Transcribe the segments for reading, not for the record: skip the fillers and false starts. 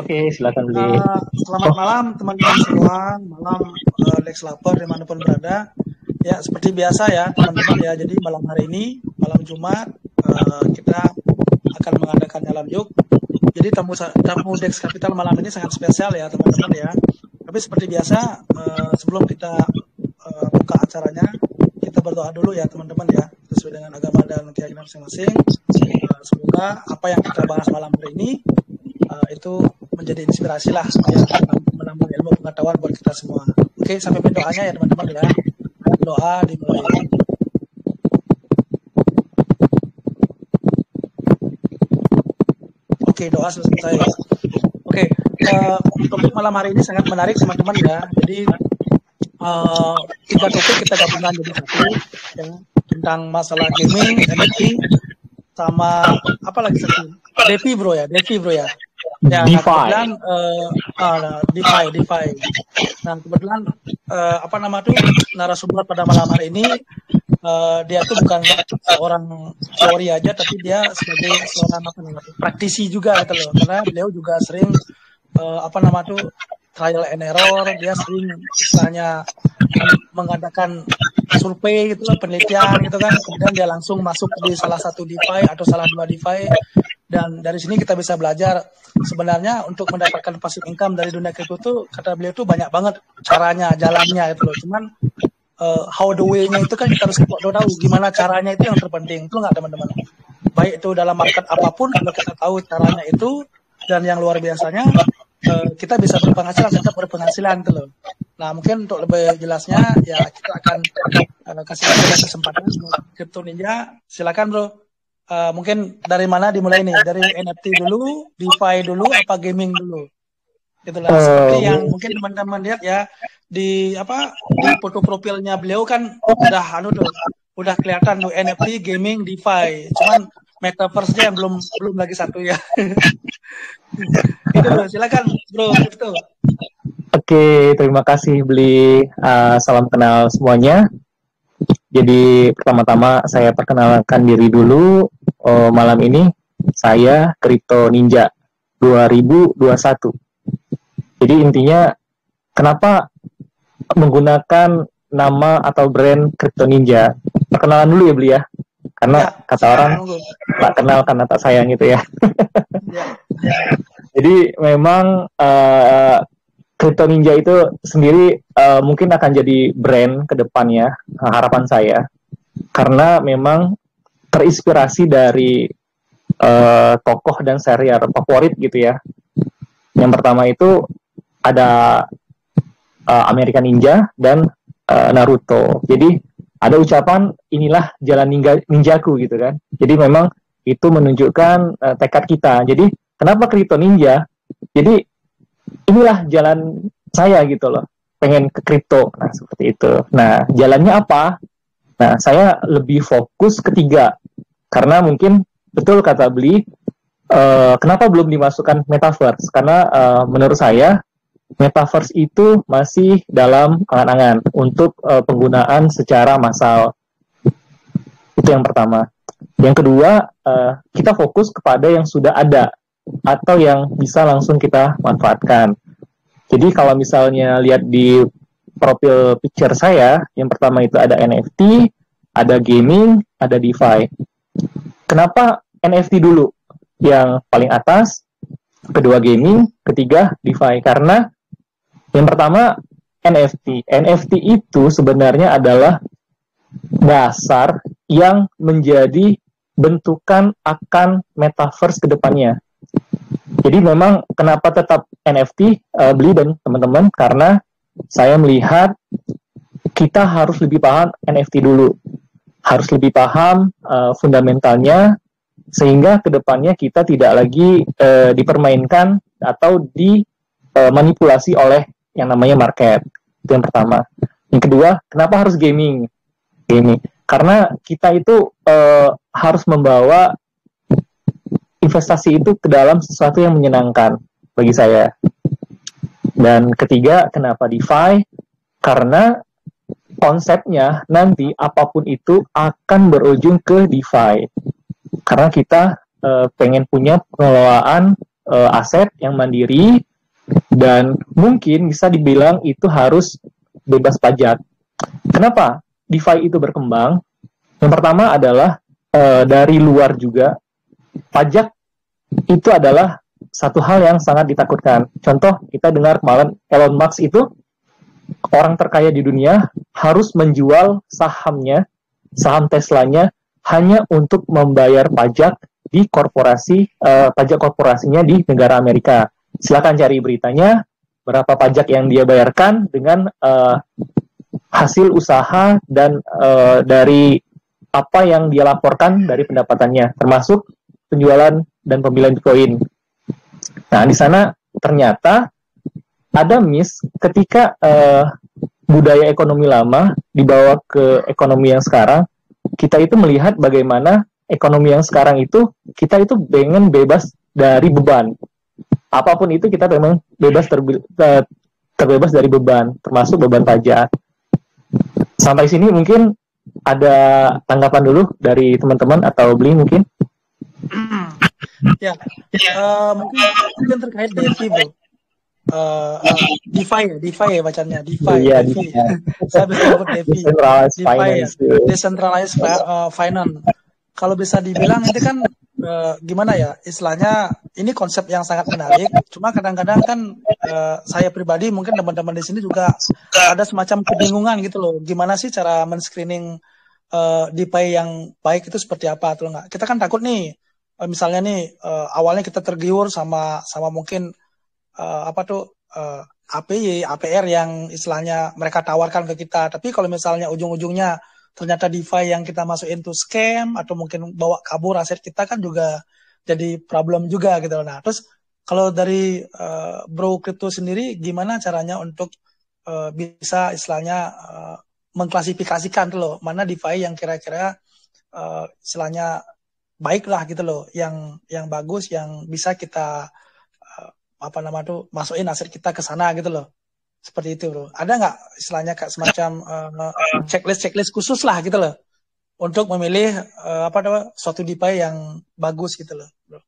Oke, silakan beli. Selamat malam teman-teman semua, malam Lex Lapar dimanapun berada. Ya seperti biasa ya teman-teman ya. Jadi malam hari ini, malam Jumat, kita akan mengadakan Jalan Yuk. Jadi tamu Dex Capital malam ini sangat spesial ya teman-teman ya. Tapi seperti biasa, sebelum kita buka acaranya, kita berdoa dulu ya teman-teman ya, sesuai dengan agama dan keyakinan masing-masing. Semoga apa yang kita bahas malam hari ini itu menjadi inspirasi lah ya, menambah ilmu pengetahuan buat kita semua. Oke, sampai doanya ya teman-teman ya. Doa dimulai. Oke, doa selesai. Oke, topik malam hari ini sangat menarik teman-teman ya. Jadi 3 topik kita gabungkan jadi satu ya, tentang masalah gaming, NFT, sama apa lagi satu? DeFi bro ya. Ya, DeFi. Nah, kebetulan DeFi. Nah, kebetulan narasumber pada malam hari ini dia tuh bukan seorang teori aja, tapi dia sebagai seorang praktisi juga gitu loh. Karena beliau juga sering trial and error, dia sering istilahnya mengadakan survei gitu loh, penelitian gitu kan. Kemudian dia langsung masuk di salah satu DeFi atau salah 2 DeFi. Dan dari sini kita bisa belajar sebenarnya untuk mendapatkan passive income dari dunia kripto tuh, kata beliau tuh banyak banget caranya, jalannya gitu loh. Cuman how the way-nya itu kan kita harus tahu gimana caranya, itu yang terpenting. Itu nggak teman-teman? Baik itu dalam market apapun, kalau kita tahu caranya itu, dan yang luar biasanya kita bisa berpenghasilan, tetap berpenghasilan gitu loh. Nah, mungkin untuk lebih jelasnya ya kita akan kasih kesempatan Crypto Ninja. Silakan bro. Mungkin dari mana dimulai nih? Dari NFT dulu, DeFi dulu, apa gaming dulu? Itulah seperti yang mungkin teman-teman lihat ya di foto profilnya beliau kan udah kelihatan tuh NFT, gaming, DeFi. Cuman metaverse-nya yang belum lagi satu ya. Itu bro, silakan bro Crypto. Oke, terima kasih beli. Salam kenal semuanya. Jadi pertama-tama saya perkenalkan diri dulu. Malam ini saya Crypto Ninja 2021. Jadi intinya kenapa menggunakan nama atau brand Crypto Ninja? Perkenalan dulu ya beli ya. Karena ya, kata orang tak kenal karena tak sayang gitu ya. Jadi memang Crypto Ninja itu sendiri mungkin akan jadi brand ke depannya, harapan saya. Karena memang terinspirasi dari tokoh dan serial favorit gitu ya. Yang pertama itu ada American Ninja dan Naruto. Jadi ada ucapan inilah jalan ninjaku gitu kan. Jadi memang itu menunjukkan tekad kita. Jadi kenapa Crypto Ninja? Jadi inilah jalan saya gitu loh, pengen ke kripto. Nah seperti itu. Nah jalannya apa? Nah saya lebih fokus ketiga, karena mungkin betul kata beli, kenapa belum dimasukkan metaverse? Karena menurut saya metaverse itu masih dalam angan-angan untuk penggunaan secara massal. Itu yang pertama. Yang kedua, kita fokus kepada yang sudah ada atau yang bisa langsung kita manfaatkan. Jadi kalau misalnya lihat di profil picture saya, yang pertama itu ada NFT, ada gaming, ada DeFi. Kenapa NFT dulu yang paling atas, kedua gaming, ketiga DeFi? Karena yang pertama NFT. NFT itu sebenarnya adalah dasar yang menjadi bentukan akan metaverse ke depannya. Jadi memang kenapa tetap NFT beli dan teman-teman, karena saya melihat kita harus lebih paham NFT dulu, harus lebih paham fundamentalnya, sehingga kedepannya kita tidak lagi dipermainkan atau dimanipulasi oleh yang namanya market. Itu yang pertama. Yang kedua, kenapa harus gaming? Karena kita itu harus membawa investasi itu ke dalam sesuatu yang menyenangkan bagi saya. Dan ketiga, kenapa DeFi? Karena konsepnya nanti apapun itu akan berujung ke DeFi. Karena kita pengen punya pengelolaan aset yang mandiri dan mungkin bisa dibilang itu harus bebas pajak. Kenapa DeFi itu berkembang? Yang pertama adalah dari luar juga pajak itu adalah satu hal yang sangat ditakutkan. Contoh, kita dengar kemarin Elon Musk itu orang terkaya di dunia harus menjual sahamnya, saham Teslanya hanya untuk membayar pajak di pajak korporasinya di negara Amerika. Silakan cari beritanya, berapa pajak yang dia bayarkan dengan hasil usaha dan dari apa yang dia laporkan dari pendapatannya, termasuk penjualan dan pembelian Bitcoin. Nah, di sana ternyata ada miss ketika budaya ekonomi lama dibawa ke ekonomi yang sekarang. Kita itu melihat bagaimana ekonomi yang sekarang itu, kita itu pengen bebas dari beban. Apapun itu kita memang terbebas dari beban, termasuk beban pajak. Sampai sini mungkin ada tanggapan dulu dari teman-teman atau Bli mungkin? Ya, mungkin terkait DeFi, bro. DeFi ya bacanya, DeFi. Iya, DeFi. Saya bisa sebut DeFi. Decentralized DeFi finance. ya, Decentralized Finance. Kalau bisa dibilang itu kan gimana ya, istilahnya ini konsep yang sangat menarik. Cuma kadang-kadang kan saya pribadi, mungkin teman-teman di sini juga ada semacam kebingungan gitu loh. Gimana sih cara men-screening DeFi yang baik itu seperti apa atau enggak? Kita kan takut nih, misalnya nih awalnya kita tergiur sama mungkin APY, APR yang istilahnya mereka tawarkan ke kita. Tapi kalau misalnya ujung-ujungnya ternyata DeFi yang kita masukin itu scam atau mungkin bawa kabur aset kita, kan juga jadi problem juga gitu. Nah, terus kalau dari Bro Crypto sendiri gimana caranya untuk bisa istilahnya mengklasifikasikan tuh loh, mana DeFi yang kira-kira istilahnya baik lah gitu loh, yang bagus, yang bisa kita masukin aset kita ke sana gitu loh. Seperti itu, bro. Ada nggak istilahnya kayak semacam checklist khusus lah gitu loh untuk memilih suatu DeFi yang bagus gitu loh, bro.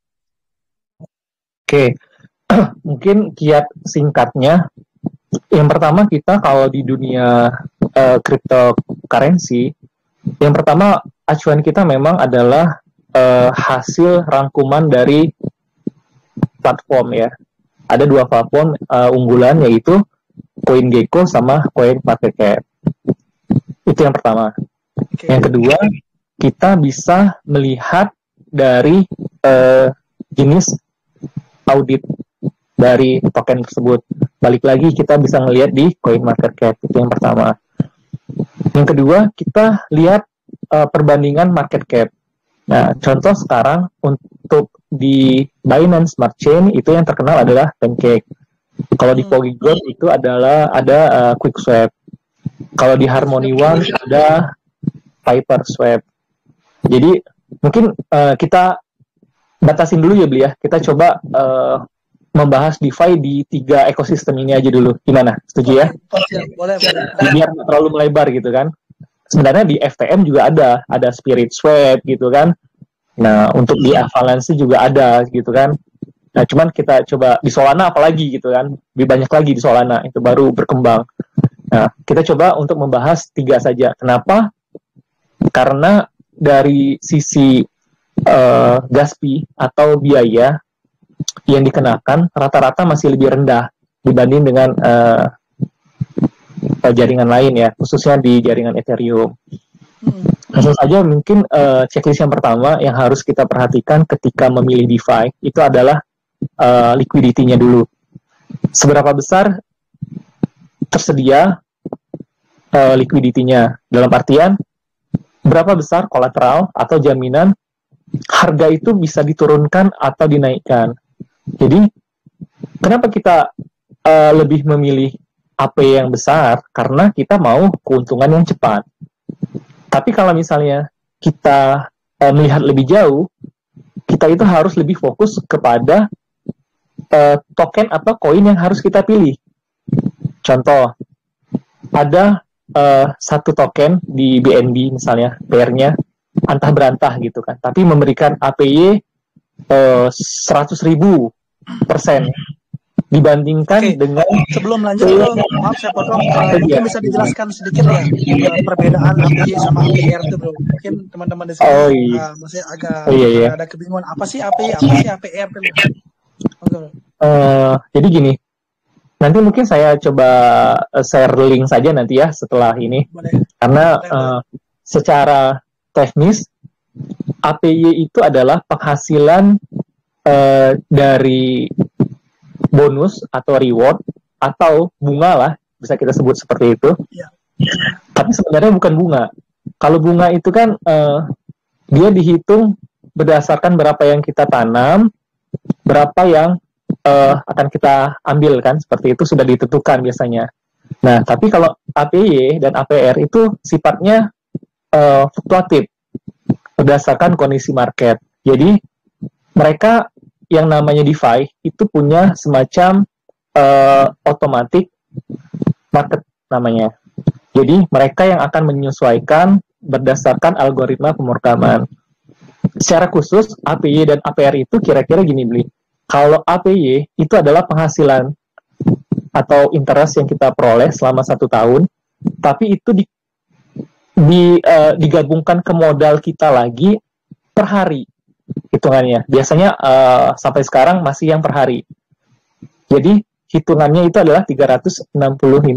Oke. Mungkin kiat singkatnya, yang pertama kita kalau di dunia cryptocurrency, yang pertama acuan kita memang adalah hasil rangkuman dari platform ya. Ada dua platform unggulan, yaitu CoinGecko sama CoinMarketCap. Itu yang pertama. Okay. Yang kedua, kita bisa melihat dari jenis audit dari token tersebut. Balik lagi, kita bisa ngelihat di CoinMarketCap. Itu yang pertama. Yang kedua, kita lihat perbandingan market cap. Nah, contoh sekarang untuk di Binance Smart Chain itu yang terkenal adalah Pancake. Kalau di Polygon itu adalah ada QuickSwap. Kalau di Harmony One ada PiperSwap. Jadi mungkin kita batasin dulu ya, Bli ya. Kita coba membahas DeFi di 3 ekosistem ini aja dulu. Gimana? Setuju ya? Boleh. Biar nggak terlalu melebar gitu kan. Sebenarnya di FTM juga ada SpiritSwap gitu kan. Nah, untuk di Avalanche juga ada gitu kan. Nah, cuman kita coba di Solana apalagi gitu kan. Lebih banyak lagi di Solana, itu baru berkembang. Nah, kita coba untuk membahas 3 saja. Kenapa? Karena dari sisi gas fee atau biaya yang dikenakan rata-rata masih lebih rendah dibanding dengan jaringan lain ya, khususnya di jaringan Ethereum. Langsung saja mungkin checklist yang pertama yang harus kita perhatikan ketika memilih DeFi itu adalah liquidity-nya dulu. Seberapa besar tersedia liquidity-nya, dalam artian berapa besar kolateral atau jaminan harga itu bisa diturunkan atau dinaikkan. Jadi kenapa kita lebih memilih AP yang besar? Karena kita mau keuntungan yang cepat. Tapi kalau misalnya kita melihat lebih jauh, kita itu harus lebih fokus kepada token atau koin yang harus kita pilih. Contoh, ada satu token di BNB misalnya, pair-nya antah berantah gitu kan, tapi memberikan APY 100.000 dibandingkan Oke, dengan sebelum lanjut bro, maaf saya potong. Mungkin bisa dijelaskan sedikit ya perbedaan APY sama APR itu bro. Mungkin teman-teman di oh sini iya masih agak oh iya iya ada kebingungan apa sih APY, apa sih APR tuh bro. Oke, bro. Jadi gini, nanti mungkin saya coba share link saja nanti ya setelah ini, Boleh, karena boleh, boleh. secara teknis APY itu adalah penghasilan dari bonus atau reward atau bunga lah, bisa kita sebut seperti itu. Ya. Tapi sebenarnya bukan bunga. Kalau bunga itu kan dia dihitung berdasarkan berapa yang kita tanam, berapa yang akan kita ambil kan, seperti itu sudah ditentukan biasanya. Nah, tapi kalau APY dan APR itu sifatnya fluktuatif berdasarkan kondisi market. Jadi mereka yang namanya DeFi itu punya semacam automatic market namanya. Jadi mereka yang akan menyesuaikan berdasarkan algoritma pemrograman. Secara khusus APY dan APR itu kira-kira gini beli. Kalau APY itu adalah penghasilan atau interest yang kita peroleh selama 1 tahun, tapi itu digabungkan ke modal kita lagi per hari hitungannya. Biasanya sampai sekarang masih yang per hari. Jadi hitungannya itu adalah 365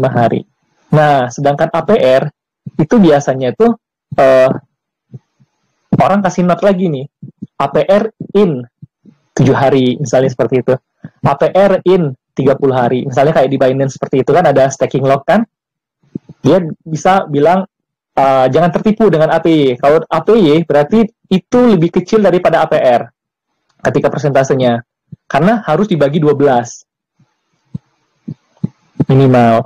hari. Nah, sedangkan APR itu biasanya itu orang kasih note lagi nih. APR in 7 hari, misalnya seperti itu. APR in 30 hari. Misalnya kayak di Binance seperti itu kan ada staking lock kan. Dia bisa bilang jangan tertipu dengan APY. Kalau APY berarti itu lebih kecil daripada APR ketika persentasenya. Karena harus dibagi 12 minimal.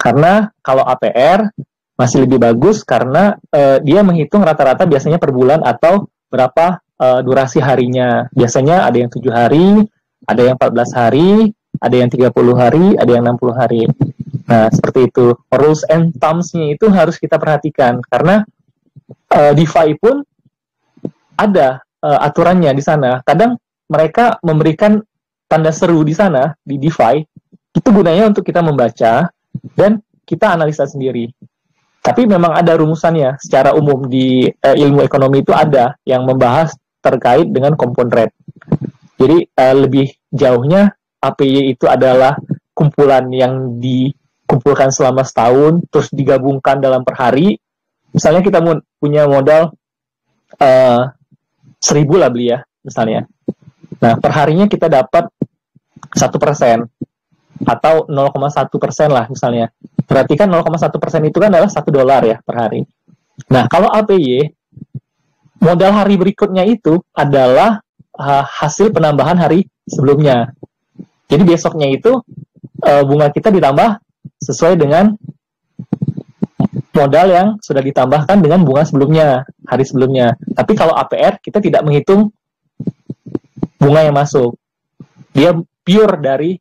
Karena kalau APR masih lebih bagus karena dia menghitung rata-rata biasanya per bulan atau berapa durasi harinya. Biasanya ada yang 7 hari, ada yang 14 hari, ada yang 30 hari, ada yang 60 hari. Nah, seperti itu. Rules and thumbs-nya itu harus kita perhatikan. Karena DeFi pun ada aturannya di sana. Kadang mereka memberikan tanda seru di sana, di DeFi. Itu gunanya untuk kita membaca dan kita analisa sendiri. Tapi memang ada rumusannya. Secara umum di ilmu ekonomi itu ada yang membahas terkait dengan compound rate. Jadi lebih jauhnya APY itu adalah kumpulan yang dikumpulkan selama setahun, terus digabungkan dalam per hari. Misalnya kita punya modal 1.000 lah beli ya, misalnya. Nah, per harinya kita dapat 1% atau 0,1% lah misalnya. Berarti kan 0,1% itu kan adalah $1 ya per hari. Nah, kalau APY, modal hari berikutnya itu adalah hasil penambahan hari sebelumnya. Jadi besoknya itu bunga kita ditambah sesuai dengan modal yang sudah ditambahkan dengan bunga sebelumnya, hari sebelumnya. Tapi kalau APR, kita tidak menghitung bunga yang masuk. Dia pure dari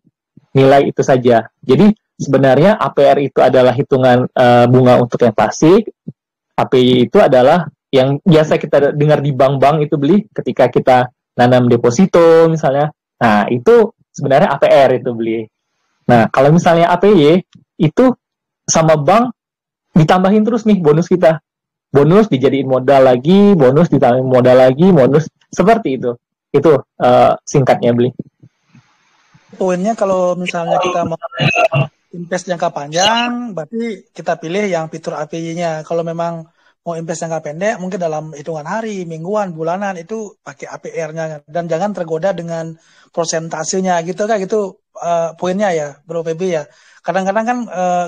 nilai itu saja. Jadi sebenarnya APR itu adalah hitungan bunga untuk yang klasik. APY itu adalah yang biasa kita dengar di bank-bank itu beli ketika kita nanam deposito misalnya. Nah, itu sebenarnya APR itu beli. Nah, kalau misalnya APY itu sama bank ditambahin terus nih bonus kita. Bonus dijadiin modal lagi, bonus ditambahin modal lagi, bonus seperti itu. Itu singkatnya beli. Poinnya kalau misalnya kita mau invest jangka panjang, berarti kita pilih yang fitur APY-nya. Kalau memang mau invest jangka pendek, mungkin dalam hitungan hari, mingguan, bulanan, itu pakai APR-nya. Dan jangan tergoda dengan prosentasenya gitu kan, gitu poinnya ya, Bro PB ya. Kadang-kadang kan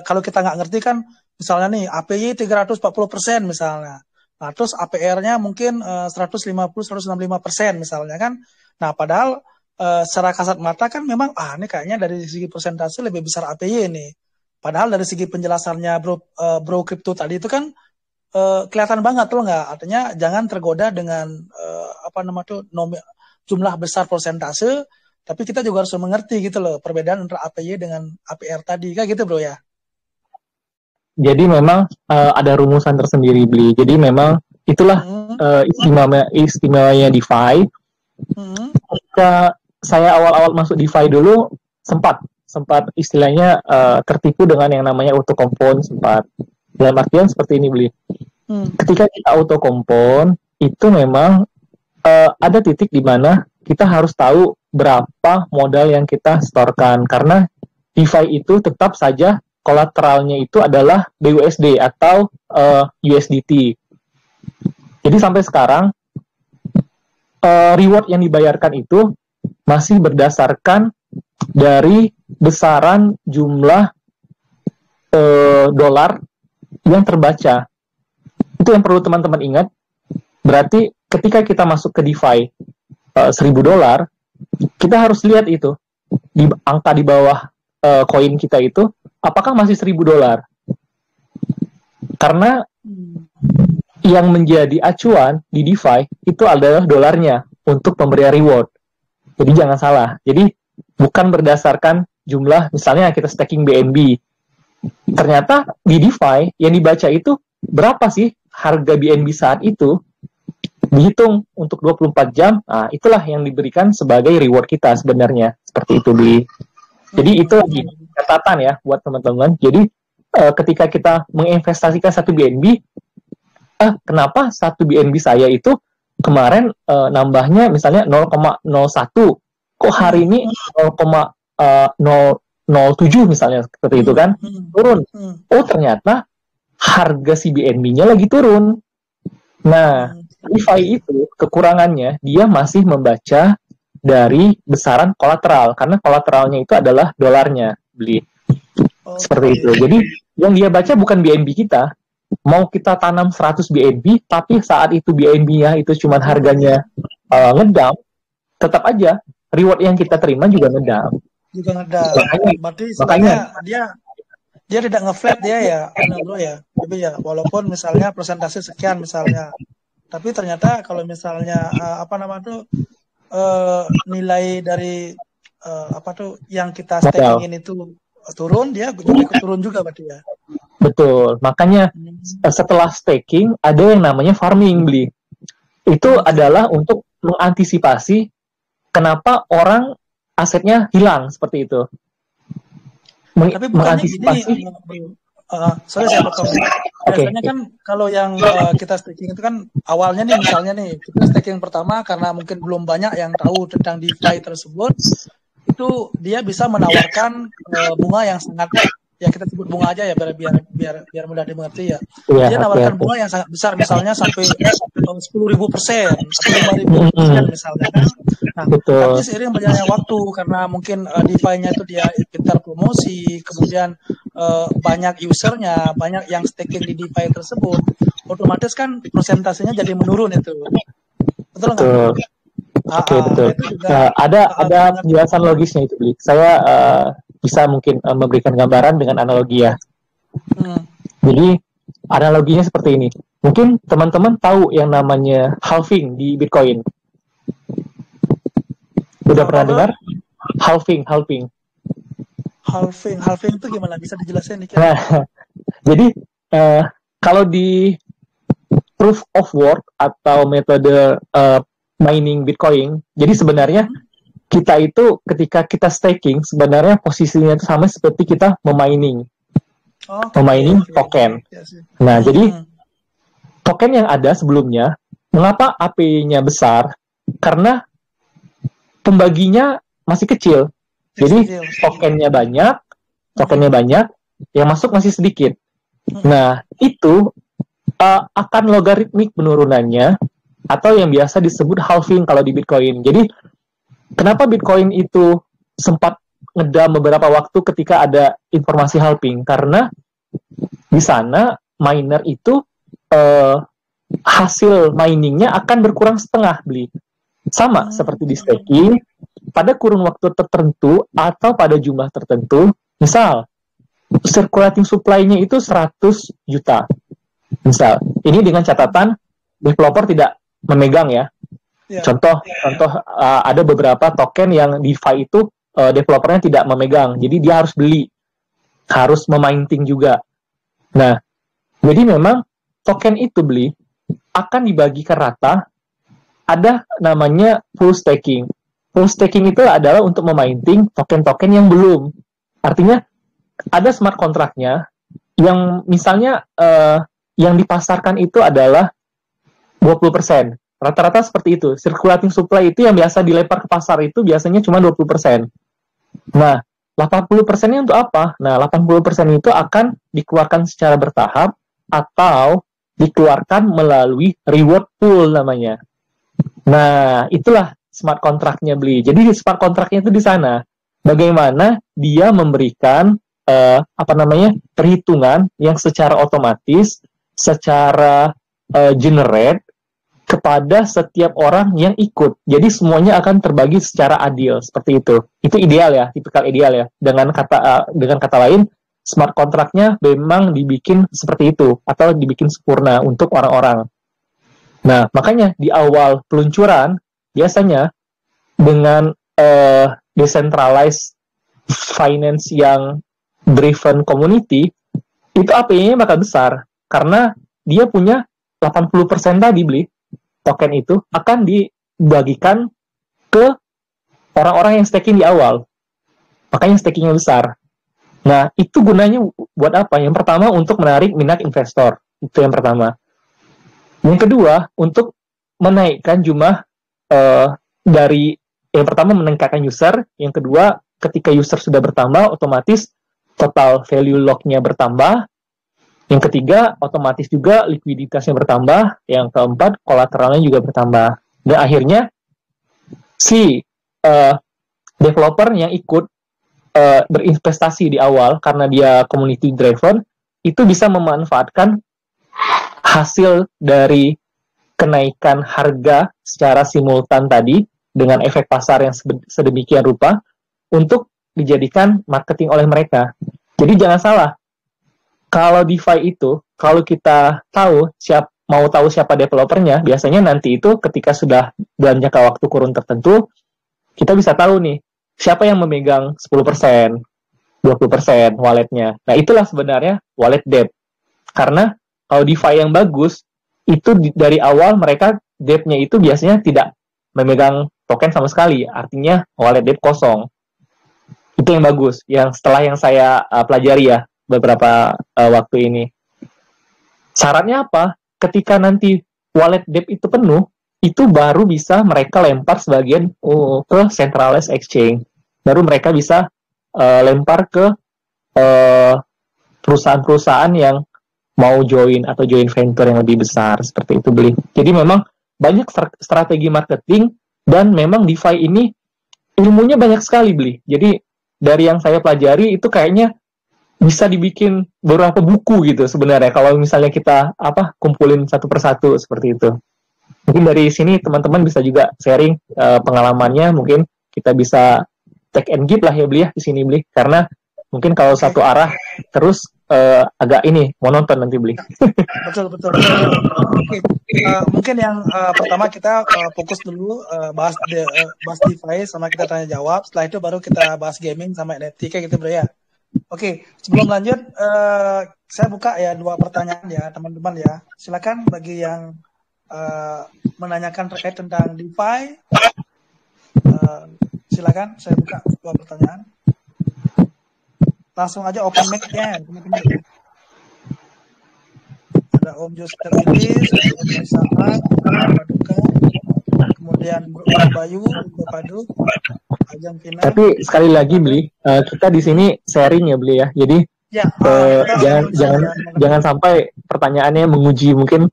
kalau kita nggak ngerti kan, misalnya nih APY 340% misalnya. Nah, terus APR-nya mungkin 150-165% misalnya kan. Nah, padahal secara kasat mata kan memang ini kayaknya dari segi persentase lebih besar APY nih. Padahal dari segi penjelasannya bro crypto tadi itu kan kelihatan banget tuh nggak. Artinya jangan tergoda dengan jumlah besar persentase, tapi kita juga harus mengerti gitu loh perbedaan antara APY dengan APR tadi kan gitu bro ya. Jadi memang ada rumusan tersendiri beli. Jadi memang itulah istimewanya DeFi. Ketika saya awal-awal masuk DeFi dulu sempat istilahnya tertipu dengan yang namanya auto compound sempat. Dalam artian seperti ini, Beli. Ketika kita auto compound itu memang ada titik di mana kita harus tahu berapa modal yang kita setorkan, karena DeFi itu tetap saja kolateralnya itu adalah BUSD atau USDT. Jadi sampai sekarang reward yang dibayarkan itu masih berdasarkan dari besaran jumlah dolar yang terbaca. Itu yang perlu teman-teman ingat. Berarti ketika kita masuk ke DeFi $1.000, kita harus lihat itu di angka di bawah koin kita itu apakah masih $1.000. Karena yang menjadi acuan di DeFi itu adalah dolarnya untuk pemberian reward. Jadi jangan salah. Jadi bukan berdasarkan jumlah, misalnya kita staking BNB. Ternyata di DeFi yang dibaca itu berapa sih harga BNB saat itu, dihitung untuk 24 jam, nah itulah yang diberikan sebagai reward kita sebenarnya. Seperti itu, Bi. Jadi itu lagi catatan ya buat teman-teman. Jadi ketika kita menginvestasikan satu BNB, kenapa satu BNB saya itu kemarin nambahnya misalnya 0,01, kok hari ini 0,007 misalnya, seperti itu kan, turun. Oh ternyata harga si BNB-nya lagi turun. Nah, DeFi itu kekurangannya dia masih membaca dari besaran kolateral, karena kolateralnya itu adalah dolarnya, Beli. Seperti itu. Jadi yang dia baca bukan BNB kita. Mau kita tanam 100 BNB, tapi saat itu BNB-nya itu cuma harganya ngedam, tetap aja reward yang kita terima juga ngedam. Berarti sebenarnya dia tidak nge-flat dia ya, bro ya. Tapi ya walaupun misalnya persentase sekian misalnya, tapi ternyata kalau misalnya nilai dari yang kita stakingin itu turun, dia juga ikut turun juga berarti ya. Betul. Makanya setelah staking ada yang namanya farming, Beli. Itu adalah untuk mengantisipasi kenapa orang asetnya hilang seperti itu. Tapi bukannya gini, sorry saya potong. Biasanya kan kalau yang kita staking itu kan awalnya nih, misalnya nih kita staking pertama karena mungkin belum banyak yang tahu tentang DeFi tersebut, itu dia bisa menawarkan bunga yang sangat, ya kita sebut bunga aja ya biar mudah dimengerti ya. Dia nawarkan bunga yang sangat besar, misalnya sampai 10.000% atau 5.000% misalnya kan. Nah, tapi seiring berjalannya waktu, karena mungkin DeFi-nya itu dia pintar promosi, kemudian banyak usernya, banyak yang staking di DeFi tersebut, otomatis kan persentasenya jadi menurun itu. Betul nggak? Oke, betul. Ada penjelasan logisnya itu, Bli. Saya bisa mungkin memberikan gambaran dengan analogi ya. Jadi analoginya seperti ini. Mungkin teman-teman tahu yang namanya halving di Bitcoin. Udah pernah dengar? Halving itu gimana? Bisa dijelasin dikit? Jadi kalau di proof of work atau metode mining Bitcoin, jadi sebenarnya kita itu ketika kita staking sebenarnya posisinya itu sama seperti kita memining token. Nah, jadi token yang ada sebelumnya, mengapa API-nya besar? Karena pembaginya masih kecil. Jadi tokennya banyak, yang masuk masih sedikit. Nah, itu akan logaritmik penurunannya, atau yang biasa disebut halving kalau di Bitcoin. Jadi kenapa Bitcoin itu sempat ngedam beberapa waktu ketika ada informasi halving? Karena di sana miner itu hasil miningnya akan berkurang setengah, Beli. Sama seperti di staking, pada kurun waktu tertentu atau pada jumlah tertentu, misal circulating supply-nya itu 100 juta. Misal, ini dengan catatan developer tidak memegang ya. Contoh ada beberapa token yang DeFi itu developernya tidak memegang, jadi dia harus beli, harus memining juga. Nah, jadi memang token itu Beli akan dibagikan rata, ada namanya full staking. Full staking itu adalah untuk memainting token-token yang belum. Artinya ada smart kontraknya yang misalnya yang dipasarkan itu adalah 20%. Rata-rata seperti itu. Circulating supply itu yang biasa dilempar ke pasar itu biasanya cuma 20%. Nah, 80%-nya untuk apa? Nah, 80% itu akan dikeluarkan secara bertahap atau dikeluarkan melalui reward pool namanya. Nah, itulah smart kontraknya beli. Jadi smart kontraknya itu di sana. Bagaimana dia memberikan perhitungan yang secara otomatis, secara generate kepada setiap orang yang ikut. Jadi semuanya akan terbagi secara adil seperti itu. Itu ideal ya, tipikal ideal ya. Dengan kata lain, smart kontraknya memang dibikin seperti itu atau dibikin sempurna untuk orang-orang. Nah, makanya di awal peluncuran biasanya dengan decentralized finance yang driven community itu API-nya bakal besar karena dia punya 80% tadi beli token itu akan dibagikan ke orang-orang yang staking di awal. Makanya stakingnya besar. Nah, itu gunanya buat apa? Yang pertama, untuk menarik minat investor. Itu yang pertama. Yang kedua, untuk menaikkan jumlah dari, yang pertama meningkatkan user. Yang kedua, ketika user sudah bertambah, otomatis total value lock-nya bertambah. Yang ketiga, otomatis juga likuiditasnya bertambah. Yang keempat, kolateralnya juga bertambah. Dan akhirnya, si developer yang ikut berinvestasi di awal, karena dia community driven, itu bisa memanfaatkan hasil dari kenaikan harga secara simultan tadi, dengan efek pasar yang sedemikian rupa, untuk dijadikan marketing oleh mereka. Jadi jangan salah, kalau DeFi itu, kalau kita mau tahu siapa developernya, biasanya nanti itu ketika sudah dalam jangka waktu kurun tertentu, kita bisa tahu nih, siapa yang memegang 10%, 20% walletnya. Nah, itulah sebenarnya wallet debt. Karena kalau DeFi yang bagus, itu dari awal mereka debt-nya itu biasanya tidak memegang token sama sekali. Artinya wallet debt kosong. Itu yang bagus. Yang setelah yang saya pelajari ya, beberapa waktu ini. Syaratnya apa? Ketika nanti wallet debt itu penuh, itu baru bisa mereka lempar sebagian ke centralized exchange. Baru mereka bisa lempar ke perusahaan-perusahaan yang mau join atau join venture yang lebih besar. Seperti itu beli. Jadi memang banyak strategi marketing dan memang DeFi ini ilmunya banyak sekali beli. Jadi dari yang saya pelajari itu kayaknya bisa dibikin beberapa buku gitu sebenarnya kalau misalnya kita kumpulin satu persatu seperti itu. Mungkin dari sini teman-teman bisa juga sharing pengalamannya, mungkin kita bisa take and give lah ya beli ya di sini beli, karena mungkin kalau satu arah terus agak monoton nanti beli. Betul. Oke. Mungkin yang pertama kita fokus dulu bahas DeFi sama kita tanya jawab. Setelah itu baru kita bahas gaming sama NFT kayak gitu bro ya. Oke, sebelum lanjut, saya buka ya 2 pertanyaan ya teman-teman ya. Silakan bagi yang menanyakan terkait tentang DeFi, silakan saya buka 2 pertanyaan. Langsung aja open mic-nya teman-teman. Ada Om Juster Idris, Om Saat, Paduka, kemudian Bro Bayu, Bro Padu, Ajang Pina. Tapi sekali lagi beli, kita di sini sharing ya beli ya. Jadi ya, jangan sampai pertanyaannya menguji mungkin.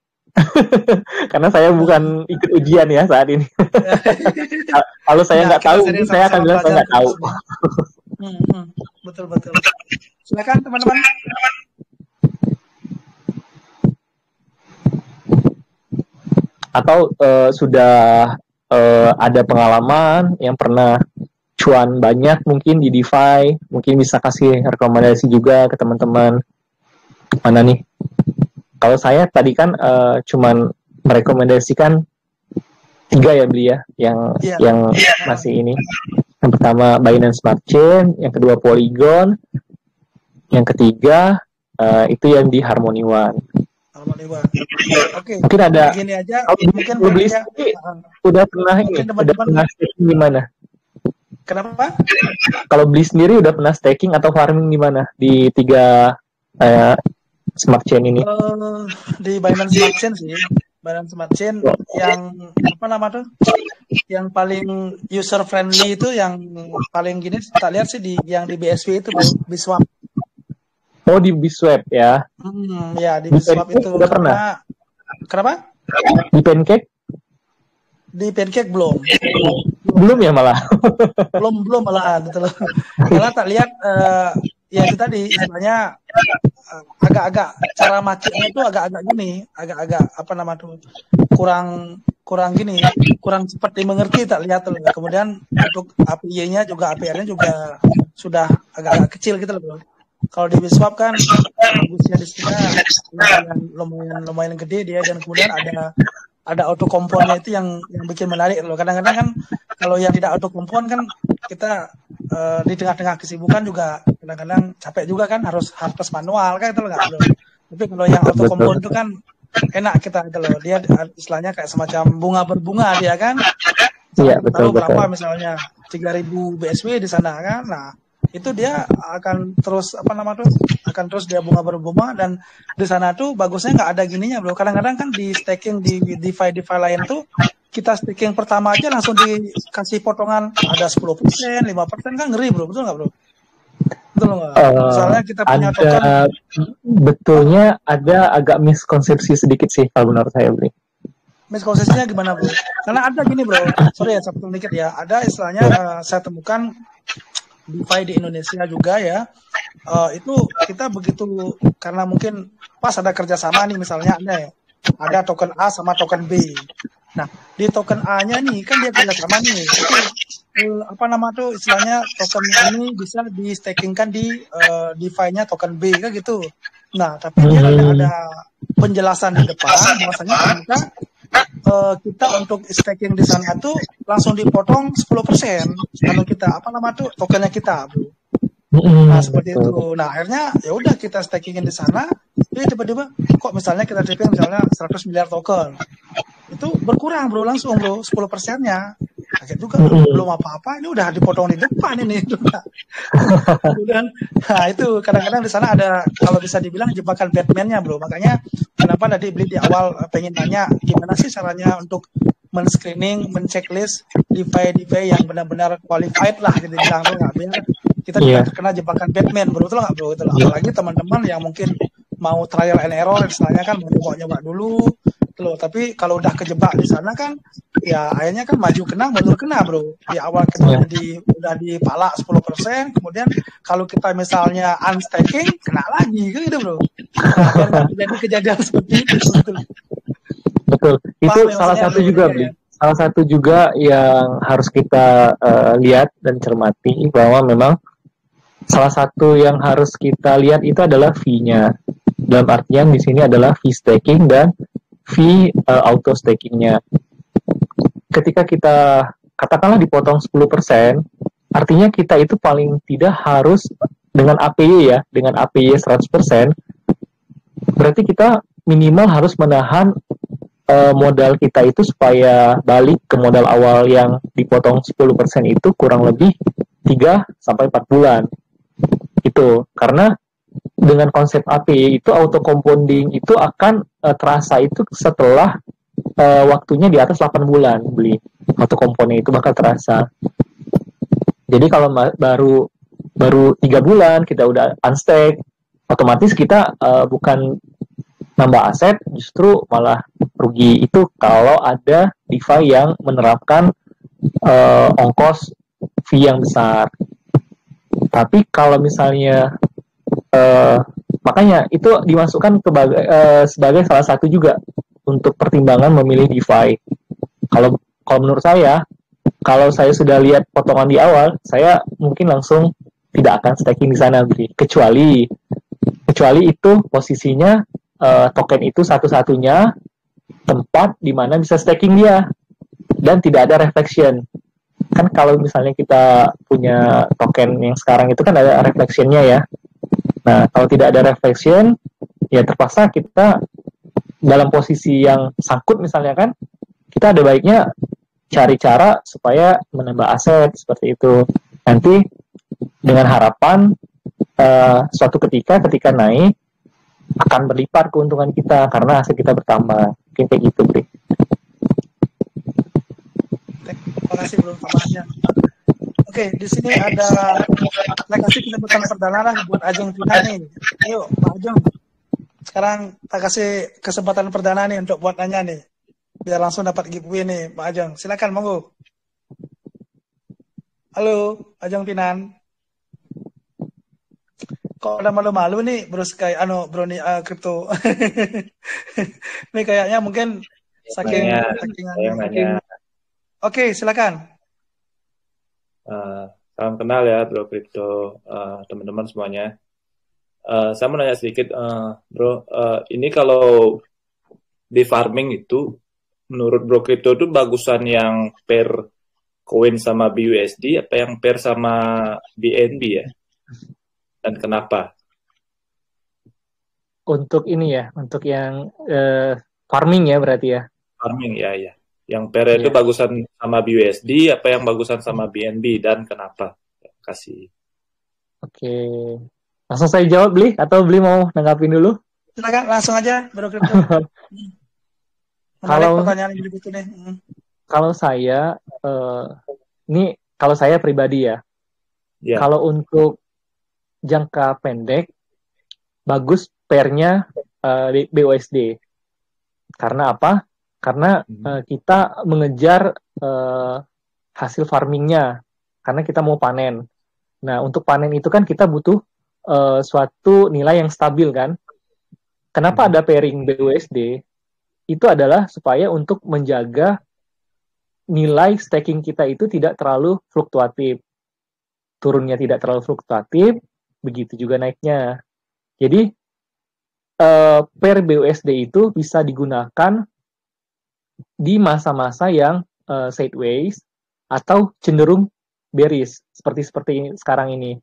Karena saya bukan ikut ujian ya saat ini. Kalau saya nggak tahu, saya akan bilang saya nggak tahu. Betul. Silakan teman-teman. Atau sudah ada pengalaman yang pernah cuan banyak mungkin di DeFi, mungkin bisa kasih rekomendasi juga ke teman-teman. Mana nih? Kalau saya tadi kan cuman merekomendasikan 3 ya beli ya, yang masih ini. Yang pertama Binance Smart Chain, yang kedua Polygon, yang ketiga itu yang di Harmony One. Oke. Mungkin ada. Gini aja. Mungkin beli udah pernah ini. Udah pernah di mana? Kenapa? Kalau beli sendiri udah pernah staking atau farming di mana? Di 3 smart chain ini? Di Binance Smart Chain sih. Binance Smart Chain yang apa nama tuh? Yang paling user friendly itu yang paling gini tak lihat sih yang di BSW itu bro, Biswap. Oh, di Biswap ya. Ya di Biswap itu udah pernah. Kenapa? Di Pancake? Di Pancake belum. Belum ya malah. belum malahan gitu loh. Karena tak lihat ya itu tadi istilahnya agak-agak cara makainya itu agak-agak gini, agak-agak apa nama tuh kurang gini, kurang cepat dimengerti tak lihat loh. Kemudian untuk API-nya juga APR-nya juga sudah agak-agak kecil gitu loh. Kalau di Biswap kan bagusnya di sini lumayan gede dia, dan kemudian ada auto komponnya itu yang bikin menarik loh. Kadang-kadang kan kalau yang tidak auto kompon kan kita di tengah-tengah kesibukan juga kadang-kadang capek juga kan, harus manual kan itu loh, nggak. Tapi kalau yang auto kompon itu kan enak kita gitu loh, dia istilahnya kayak semacam bunga berbunga dia kan. Iya, betul. Berapa misalnya 3.000 BSW di sana kan. Nah, itu dia akan terus akan terus dia bunga berbunga, dan di sana tuh bagusnya nggak ada gininya bro. Kadang-kadang kan di staking di DeFi lain tuh kita staking pertama aja langsung dikasih potongan ada 10%, 5% kan ngeri bro, betul nggak bro? Betul nggak? Misalnya kita punya token. Betulnya ada agak miskonsepsi sedikit sih kalau menurut saya bro. Miskonsepsinya gimana bro? Karena ada gini bro, sorry ya satu dikit ya, ada istilahnya saya temukan DeFi di Indonesia juga ya, itu kita begitu karena mungkin pas ada kerjasama nih misalnya ada token A sama token B. Nah di token A-nya nih kan dia kerjasama nih, itu istilahnya token ini bisa di stakingkan di DeFi-nya token B kan gitu. Nah tapi dia ada penjelasan di depan bahwasanya kita untuk staking di sana tuh langsung dipotong 10% kalau kita tokennya kita bro. Nah seperti itu. Nah akhirnya ya udah kita stakingin di sana, jadi tiba-tiba kok misalnya kita staking misalnya 100 miliar token, itu berkurang bro, langsung bro 10%-nya. Kaget juga belum apa-apa ini udah dipotong di depan ini. Kemudian nah itu kadang-kadang di sana ada kalau bisa dibilang jebakan Batman-nya bro. Makanya kenapa tadi beli di awal pengen tanya gimana sih caranya untuk men-screening, men-checklist DeFi yang benar-benar qualified lah gitu bilang tuh, nggak biar kita tidak terkena jebakan Batman bro, betul nggak bro? Betul. Apalagi teman-teman yang mungkin mau trial and error istilahnya kan, mau nyoba dulu loh, tapi kalau udah kejebak di sana kan ya akhirnya kan maju kena mundur kena bro. Di awal kita udah dipalak 10%, kemudian kalau kita misalnya unstaking kena lagi kan gitu bro. Nah, biar jadi kejadian seperti itu. Betul. Itu salah satu juga bro. Salah satu juga yang harus kita lihat dan cermati bahwa memang salah satu yang harus kita lihat itu adalah fee-nya. Dalam artian di sini adalah fee staking dan fee auto stakingnya. Ketika kita katakanlah dipotong 10%, artinya kita itu paling tidak harus dengan APY ya, dengan APY 100%, berarti kita minimal harus menahan modal kita itu supaya balik ke modal awal yang dipotong 10% itu kurang lebih 3 sampai 4 bulan. Itu karena dengan konsep APY itu auto compounding itu akan terasa itu setelah waktunya di atas 8 bulan beli auto compounding itu bakal terasa. Jadi kalau baru 3 bulan kita udah unstake, otomatis kita bukan nambah aset, justru malah rugi. Itu kalau ada DeFi yang menerapkan ongkos fee yang besar. Tapi kalau misalnya makanya itu dimasukkan sebagai salah satu juga untuk pertimbangan memilih DeFi. Kalau menurut saya, kalau saya sudah lihat potongan di awal, saya mungkin langsung tidak akan staking di sana, kecuali itu posisinya token itu satu-satunya tempat di mana bisa staking dia dan tidak ada reflection. Kan kalau misalnya kita punya token yang sekarang itu kan ada reflectionnya ya. Nah, kalau tidak ada reflection, ya terpaksa kita dalam posisi yang sangkut misalnya kan, kita ada baiknya cari cara supaya menambah aset seperti itu. Nanti dengan harapan suatu ketika naik akan berlipat keuntungan kita karena aset kita bertambah. Mungkin kayak gitu, Bri. Terima kasih bro tambahannya. Oke, di sini ada saya kasih kesempatan perdana lah buat Ajeng Tina nih. Yuk, Pak Ajeng. Sekarang kita kasih kesempatan perdana nih untuk buat nanya nih. Biar langsung dapat giveaway nih, Pak Ajeng. Silakan, monggo. Halo, Ajeng Pinan. Kok ada malu-malu nih, Bro Sky, Bro nih Crypto. Ini kayaknya mungkin saking Oke, silakan. Salam kenal ya Bro Crypto, teman-teman semuanya. Saya mau nanya sedikit, Bro. Ini kalau di farming itu, menurut Bro Crypto itu bagusan yang per koin sama BUSD, apa yang per sama BNB ya? Dan kenapa? Untuk ini ya, untuk yang farming ya berarti ya? Farming ya. Yang per itu bagusan sama BUSD, apa yang bagusan sama BNB dan kenapa? Kasih. Oke. Langsung saya jawab, Bli? Atau Bli mau nanggapin dulu? Silakan, langsung aja, Bro Crypto. Menarik pertanyaan yang begitu nih. Kalau saya, ini kalau saya pribadi ya. Kalau untuk jangka pendek, bagus pairnya BUSD. Karena apa? Karena kita mengejar hasil farmingnya. Karena kita mau panen. Nah, untuk panen itu kan kita butuh suatu nilai yang stabil kan. Kenapa ada pairing BUSD? Itu adalah supaya untuk menjaga nilai staking kita itu tidak terlalu fluktuatif. Turunnya tidak terlalu fluktuatif, begitu juga naiknya. Jadi, pair BUSD itu bisa digunakan di masa-masa yang sideways atau cenderung bearish, seperti sekarang ini.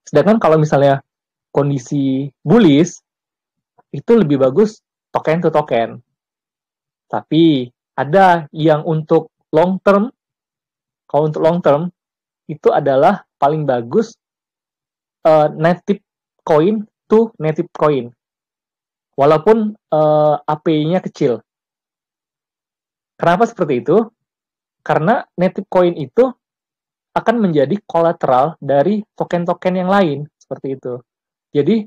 Sedangkan kalau misalnya kondisi bullish, itu lebih bagus token to token. Tapi ada yang untuk long term, kalau untuk long term, itu adalah paling bagus native coin to native coin. Walaupun API-nya kecil. Kenapa seperti itu? Karena native coin itu akan menjadi kolateral dari token-token yang lain. Seperti itu. Jadi,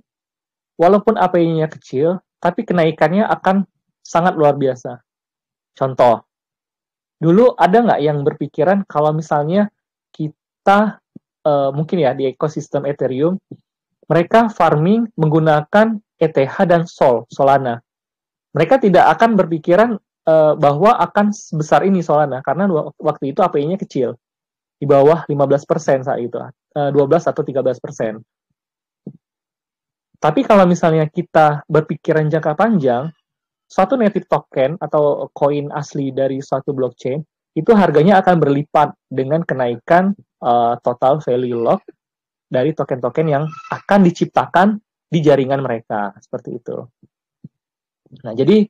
walaupun API-nya kecil, tapi kenaikannya akan sangat luar biasa. Contoh, dulu ada nggak yang berpikiran kalau misalnya kita, mungkin ya di ekosistem Ethereum, mereka farming menggunakan ETH dan Solana. Mereka tidak akan berpikiran bahwa akan sebesar ini Solana, karena waktu itu API-nya kecil, di bawah 15% saat itu, 12 atau 13%. Tapi kalau misalnya kita berpikiran jangka panjang, suatu native token atau koin asli dari suatu blockchain, itu harganya akan berlipat dengan kenaikan total value lock dari token-token yang akan diciptakan di jaringan mereka, seperti itu. Nah, jadi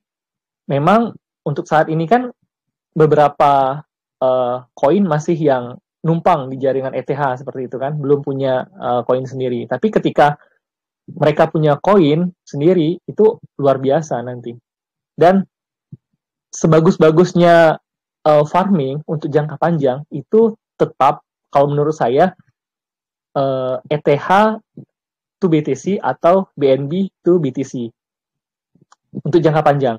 memang untuk saat ini kan beberapa koin masih yang numpang di jaringan ETH seperti itu kan, belum punya koin sendiri. Tapi ketika mereka punya koin sendiri, itu luar biasa nanti. Dan sebagus-bagusnya farming untuk jangka panjang, itu tetap, kalau menurut saya, ETH to BTC atau BNB to BTC untuk jangka panjang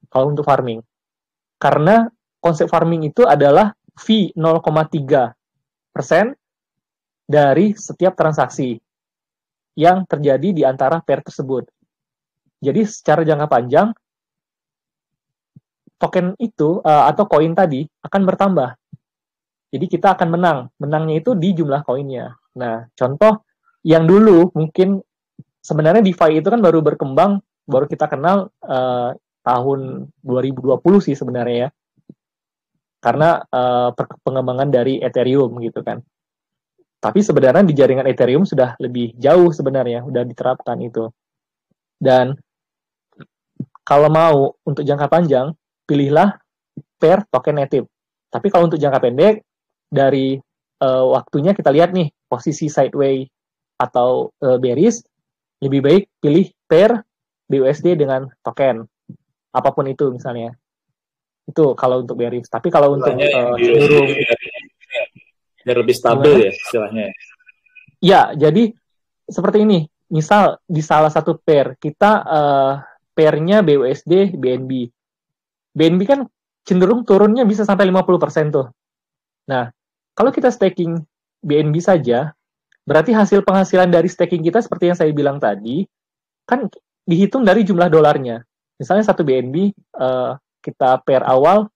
kalau untuk farming, karena konsep farming itu adalah fee 0,3% dari setiap transaksi yang terjadi di antara pair tersebut. Jadi secara jangka panjang token itu atau koin tadi akan bertambah. Jadi kita akan menang. Menangnya itu di jumlah koinnya. Nah, contoh yang dulu mungkin sebenarnya DeFi itu kan baru berkembang, baru kita kenal tahun 2020 sih sebenarnya ya. Karena pengembangan dari Ethereum gitu kan. Tapi sebenarnya di jaringan Ethereum sudah lebih jauh sebenarnya, sudah diterapkan itu. Dan kalau mau untuk jangka panjang, pilihlah pair token native. Tapi kalau untuk jangka pendek, dari waktunya kita lihat nih, posisi sideways atau bearish, lebih baik pilih pair BUSD dengan token. Apapun itu misalnya. Itu kalau untuk bearish. Tapi kalau untuk cenderung... biar lebih stabil gimana? ya istilahnya. Ya, jadi seperti ini. Misal di salah satu pair, kita pairnya BUSD, BNB. BNB kan cenderung turunnya bisa sampai 50% tuh. Nah, kalau kita staking BNB saja, berarti hasil penghasilan dari staking kita seperti yang saya bilang tadi, kan dihitung dari jumlah dolarnya. Misalnya satu BNB, kita pair awal,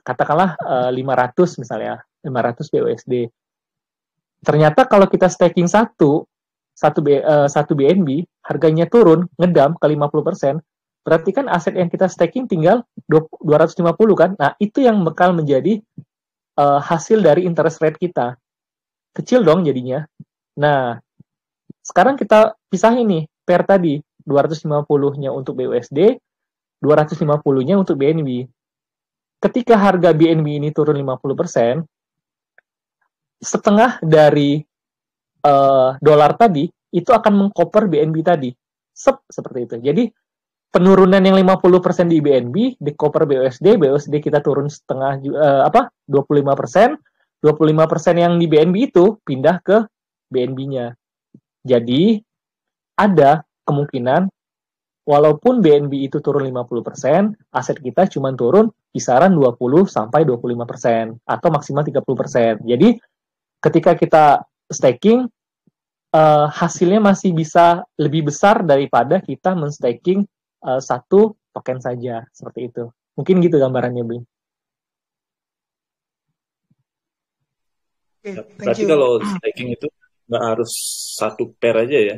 katakanlah 500 misalnya, 500 BUSD. Ternyata kalau kita staking satu BNB, harganya turun, ngedam ke 50%, berarti kan aset yang kita staking tinggal 250 kan? Nah, itu yang bakal menjadi hasil dari interest rate kita. Kecil dong jadinya. Nah, sekarang kita pisahin nih, pair tadi, 250-nya untuk BUSD, 250-nya untuk BNB. Ketika harga BNB ini turun 50%, setengah dari dolar tadi, itu akan mengcover BNB tadi. Seperti itu. Jadi, penurunan yang 50% di BNB, di cover BUSD kita turun setengah, 25%, 25% yang di BNB itu pindah ke BNB-nya. Jadi, ada kemungkinan, walaupun BNB itu turun 50%, aset kita cuma turun kisaran 20-25%, atau maksimal 30%. Jadi, ketika kita staking, hasilnya masih bisa lebih besar daripada kita men-staking satu token saja, seperti itu. Mungkin gitu gambarannya, Bing. Berarti kalau staking itu nggak harus satu pair aja ya.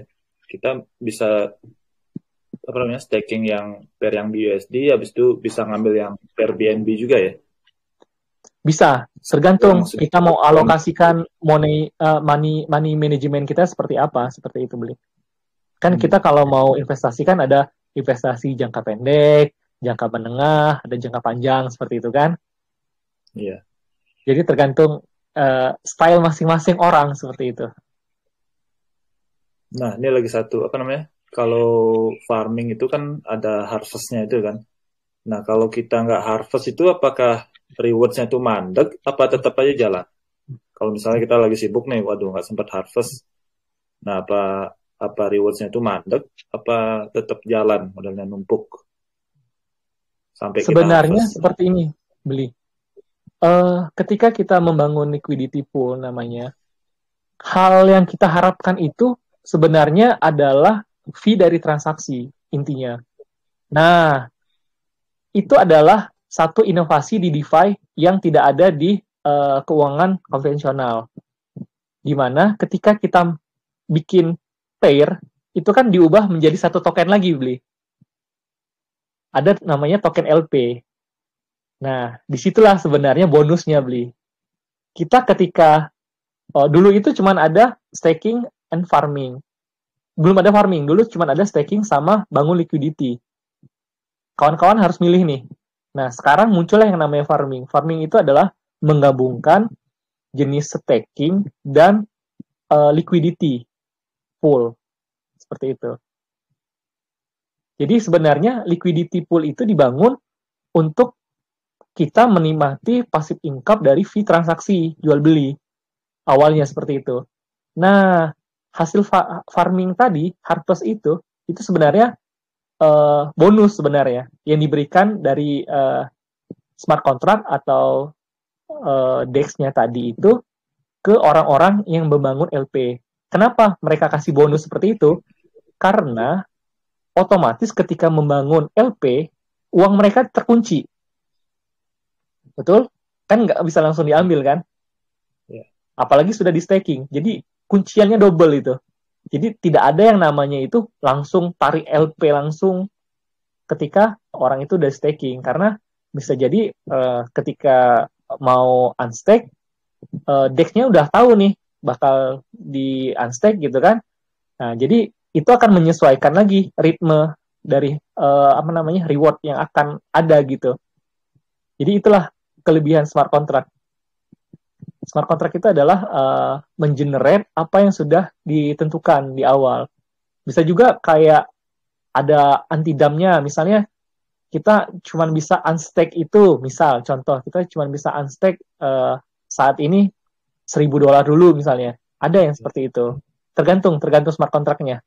Kita bisa staking yang pair yang BUSD, habis itu bisa ngambil yang pair BNB juga ya. Bisa, tergantung kita mau alokasikan money management kita seperti apa, seperti itu, Beli. Kan kita kalau mau investasi kan ada investasi jangka pendek, jangka menengah, ada jangka panjang, seperti itu kan. Iya. Jadi tergantung style masing-masing orang, seperti itu. Nah, ini lagi satu, kalau farming itu kan ada harvest-nya itu kan. Nah, kalau kita nggak harvest itu apakah rewards-nya itu mandek, apa tetap aja jalan? Kalau misalnya kita lagi sibuk nih, waduh nggak sempat harvest. Nah, apa rewards-nya itu mandek, apa tetap jalan, modalnya numpuk sampai sebenarnya kita seperti ini, Beli. Ketika kita membangun liquidity pool namanya, hal yang kita harapkan itu sebenarnya adalah fee dari transaksi, intinya. Nah, itu adalah satu inovasi di DeFi yang tidak ada di keuangan konvensional. Di mana ketika kita bikin pair, itu kan diubah menjadi satu token lagi, Beli. Ada namanya token LP. Nah, disitulah sebenarnya bonusnya, Beli. Kita ketika dulu itu cuma ada staking and farming. Belum ada farming, dulu cuma ada staking sama bangun liquidity. Kawan-kawan harus milih nih. Nah, sekarang muncullah yang namanya farming. Farming itu adalah menggabungkan jenis staking dan liquidity pool. Seperti itu. Jadi sebenarnya liquidity pool itu dibangun untuk kita menikmati passive income dari fee transaksi jual beli. Awalnya seperti itu. Nah, hasil farming tadi, harvest itu sebenarnya bonus sebenarnya yang diberikan dari smart contract atau DEX-nya tadi itu ke orang-orang yang membangun LP. Kenapa mereka kasih bonus seperti itu? Karena otomatis ketika membangun LP, uang mereka terkunci. Betul? Kan nggak bisa langsung diambil kan? Apalagi sudah di staking. Jadi kunciannya double itu. Jadi tidak ada yang namanya itu langsung tarik LP langsung ketika orang itu udah staking. Karena bisa jadi ketika mau unstake, DEX-nya udah tahu nih bakal di unstake gitu kan. Nah, jadi itu akan menyesuaikan lagi ritme dari reward yang akan ada gitu. Jadi itulah kelebihan smart contract. Smart contract itu adalah mengenerate apa yang sudah ditentukan di awal. Bisa juga kayak ada anti-dumpnya, misalnya kita cuma bisa unstack itu, misal contoh kita cuma bisa unstack saat ini $1,000 dulu misalnya. Ada yang seperti itu. Tergantung smart contract-nya.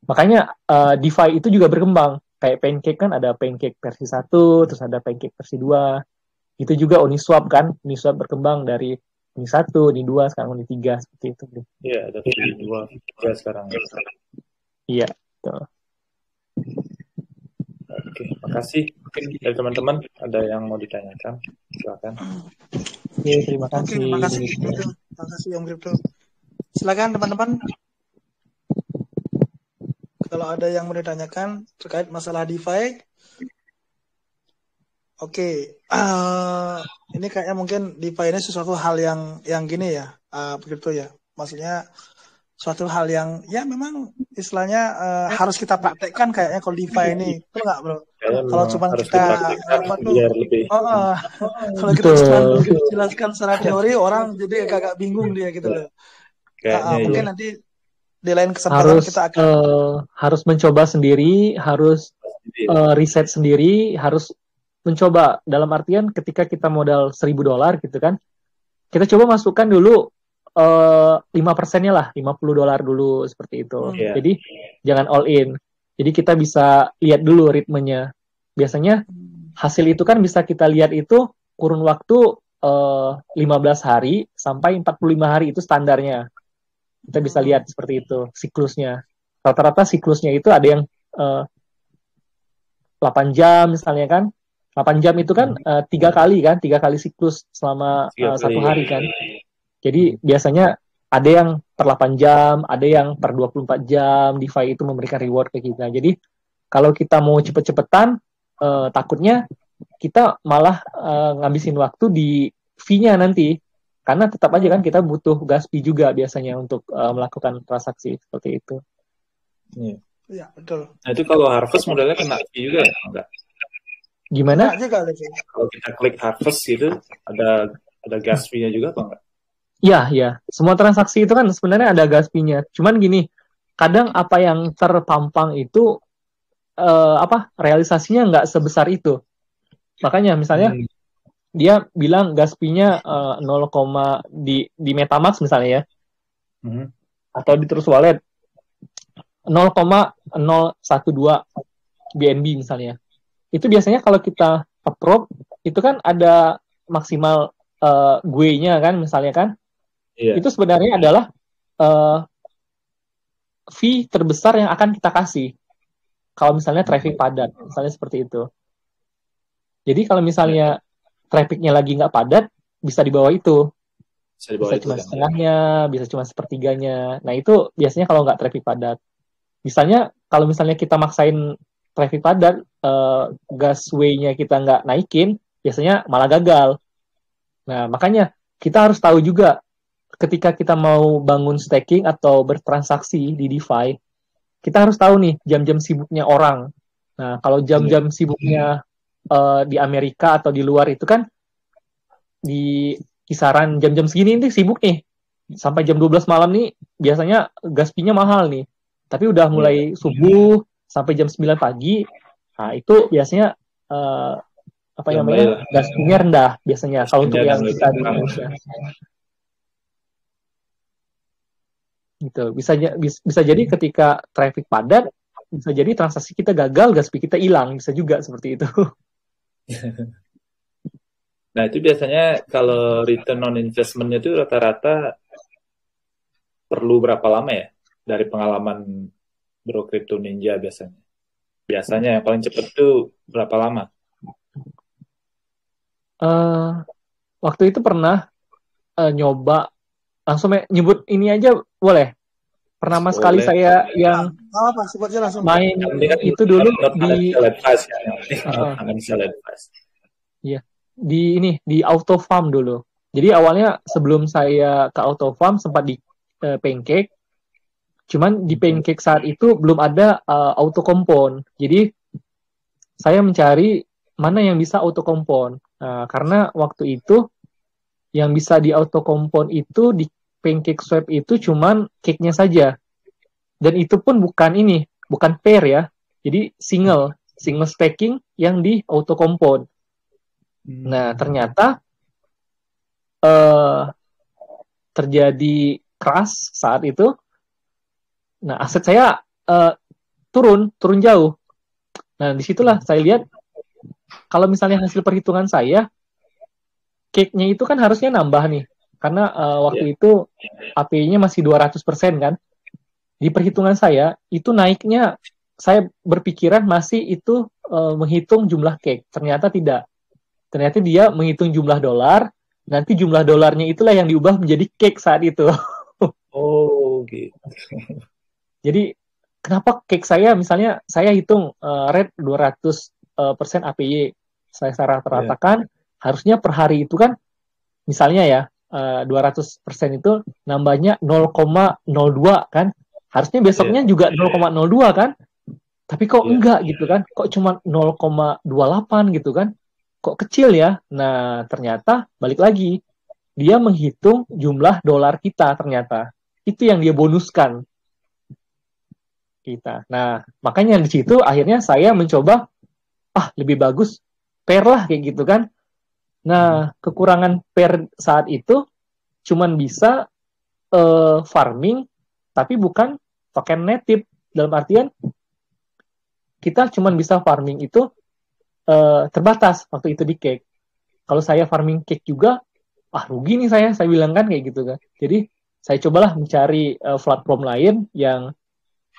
Makanya DeFi itu juga berkembang. Kayak Pancake kan ada Pancake versi 1, terus ada Pancake versi 2. Itu juga Uniswap kan. Uniswap berkembang dari Uni 1, Uni 2, sekarang Uni 3 seperti itu. Iya, ada Uni 2 sekarang. Iya, betul. Oke, makasih. Mungkin dari teman-teman ada yang mau ditanyakan, silakan. Oke, terima kasih. Oke, terima kasih. Terima kasih Om Crypto. Silakan teman-teman. Kalau ada yang mau ditanyakan terkait masalah DeFi. Oke, ini kayaknya mungkin DeFi ini sesuatu hal yang gini ya, begitu ya. Maksudnya suatu hal yang ya memang istilahnya harus kita praktekkan kayaknya kalau DeFi ini, betul nggak bro? Kalau cuma kita kalau kita cuma jelaskan secara teori orang jadi agak bingung dia gitu loh. Mungkin nanti di lain kesempatan kita akan harus mencoba sendiri, harus riset sendiri, harus mencoba dalam artian ketika kita modal $1,000 gitu kan, kita coba masukkan dulu 5%-nya lah, $50 dulu seperti itu. Jadi jangan all in. Jadi kita bisa lihat dulu ritmenya. Biasanya hasil itu kan bisa kita lihat itu kurun waktu 15 hari sampai 45 hari itu standarnya. Kita bisa lihat seperti itu siklusnya. Rata-rata siklusnya itu ada yang 8 jam misalnya kan. 8 jam itu kan 3 kali siklus selama 1 hari kan. Jadi biasanya ada yang per 8 jam, ada yang per 24 jam, DeFi itu memberikan reward ke kita. Jadi kalau kita mau cepet-cepetan, takutnya kita malah ngabisin waktu di fee-nya nanti. Karena tetap aja kan kita butuh gas fee juga biasanya untuk melakukan transaksi seperti itu. Iya, betul. Nah itu kalau harvest modelnya kena fee juga ya? Enggak? Gimana? Kalau kita klik harvest gitu, ada gas fee-nya juga apa enggak? Iya. Semua transaksi itu kan sebenarnya ada gas fee-nya. Cuman gini, kadang apa yang terpampang itu realisasinya nggak sebesar itu. Makanya misalnya dia bilang gas fee-nya 0, di MetaMask misalnya ya. Atau di Trust Wallet 0,012 BNB misalnya. Itu biasanya kalau kita approve itu kan ada maksimal gue-nya kan misalnya kan. Itu sebenarnya adalah fee terbesar yang akan kita kasih kalau misalnya traffic padat, misalnya seperti itu. Jadi kalau misalnya trafficnya lagi nggak padat, bisa di bawah itu. Bisa cuma setengahnya, bisa cuma sepertiganya. Nah itu biasanya kalau nggak traffic padat. Misalnya kalau misalnya kita maksain traffic padat, gasway-nya kita nggak naikin, biasanya malah gagal. Nah makanya kita harus tahu juga ketika kita mau bangun staking atau bertransaksi di DeFi, kita harus tahu nih jam-jam sibuknya orang. Nah, kalau jam-jam sibuknya di Amerika atau di luar itu kan di kisaran jam-jam segini nih sibuk nih. Sampai jam 12 malam nih biasanya gas fee-nya mahal nih. Tapi udah mulai subuh sampai jam 9 pagi, nah itu biasanya gas fee-nya rendah biasanya kalau untuk yang kita di Indonesia. Gitu. Bisa jadi ketika traffic padat, bisa jadi transaksi kita gagal, gas fee kita hilang, bisa juga seperti itu. Nah itu biasanya kalau return on investment-nya itu rata-rata perlu berapa lama ya dari pengalaman Bro Crypto Ninja biasanya? Biasanya yang paling cepat itu berapa lama? Waktu itu pernah nyoba, langsung nyebut ini aja boleh? Pernah sekali saya yang main itu dulu di di Auto Farm dulu. Jadi awalnya sebelum saya ke Auto Farm sempat di Pancake. Cuman di Pancake saat itu belum ada auto compound. Jadi saya mencari mana yang bisa auto kompon. Nah, karena waktu itu yang bisa di auto kompon itu di PancakeSwap itu cuman cake-nya saja. Dan itu pun bukan pair ya. Jadi single staking yang di auto kompon. Nah, ternyata terjadi crash saat itu. Nah, aset saya turun jauh. Nah, disitulah saya lihat kalau misalnya hasil perhitungan saya, cake-nya itu kan harusnya nambah nih. Karena waktu itu API-nya masih 200% kan. Di perhitungan saya, itu naiknya, saya berpikiran masih itu menghitung jumlah cake. Ternyata tidak. Ternyata dia menghitung jumlah dolar, nanti jumlah dolarnya itulah yang diubah menjadi cake saat itu. Oh, gitu. Jadi, kenapa cake saya, misalnya saya hitung rate 200% APY, saya rata-ratakan, harusnya per hari itu kan, misalnya ya, 200% itu nambahnya 0,02 kan, harusnya besoknya juga 0,02 kan, tapi kok enggak gitu kan, kok cuma 0,28 gitu kan, kok kecil ya. Nah, ternyata balik lagi, dia menghitung jumlah dolar kita ternyata. Itu yang dia bonuskan kita. Nah, makanya di situ akhirnya saya mencoba, lebih bagus pair lah kayak gitu kan. Nah, kekurangan pair saat itu cuman bisa farming, tapi bukan token native. Dalam artian, kita cuman bisa farming itu terbatas waktu itu di cake. Kalau saya farming cake juga, rugi nih saya bilang kan kayak gitu kan. Jadi, saya cobalah mencari platform lain yang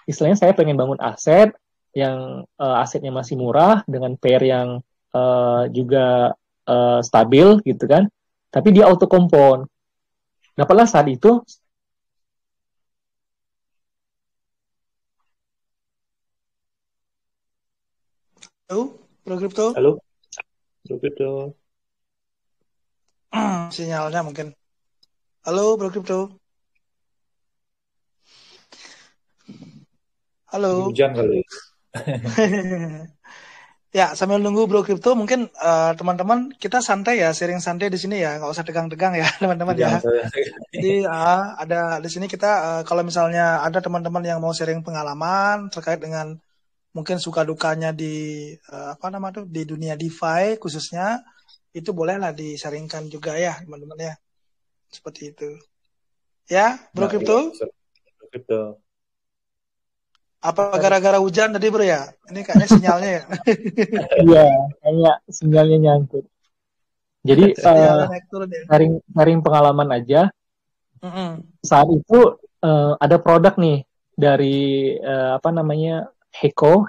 istilahnya saya pengen bangun aset yang asetnya masih murah dengan pair yang juga stabil gitu kan, tapi dia auto kompon. Dapatlah saat itu. Halo, Bro Crypto. Halo, Bro Crypto. Sinyalnya mungkin. Halo, Bro Crypto. Halo. Hujan kali. Ya, sambil nunggu Bro Crypto, mungkin teman-teman kita santai ya, sharing santai di sini ya, nggak usah tegang-tegang ya teman-teman ya. Jadi ada di sini kita kalau misalnya ada teman-teman yang mau sharing pengalaman terkait dengan mungkin suka dukanya di di dunia DeFi khususnya, itu bolehlah di-sharingkan juga ya teman-teman ya, seperti itu. Ya, Bro Crypto. Bro Crypto. Apa gara-gara hujan tadi Bro ya? Ini kayaknya sinyalnya ya. Iya, kayaknya sinyalnya nyangkut. Jadi sharing pengalaman aja. Saat itu ada produk nih dari Heko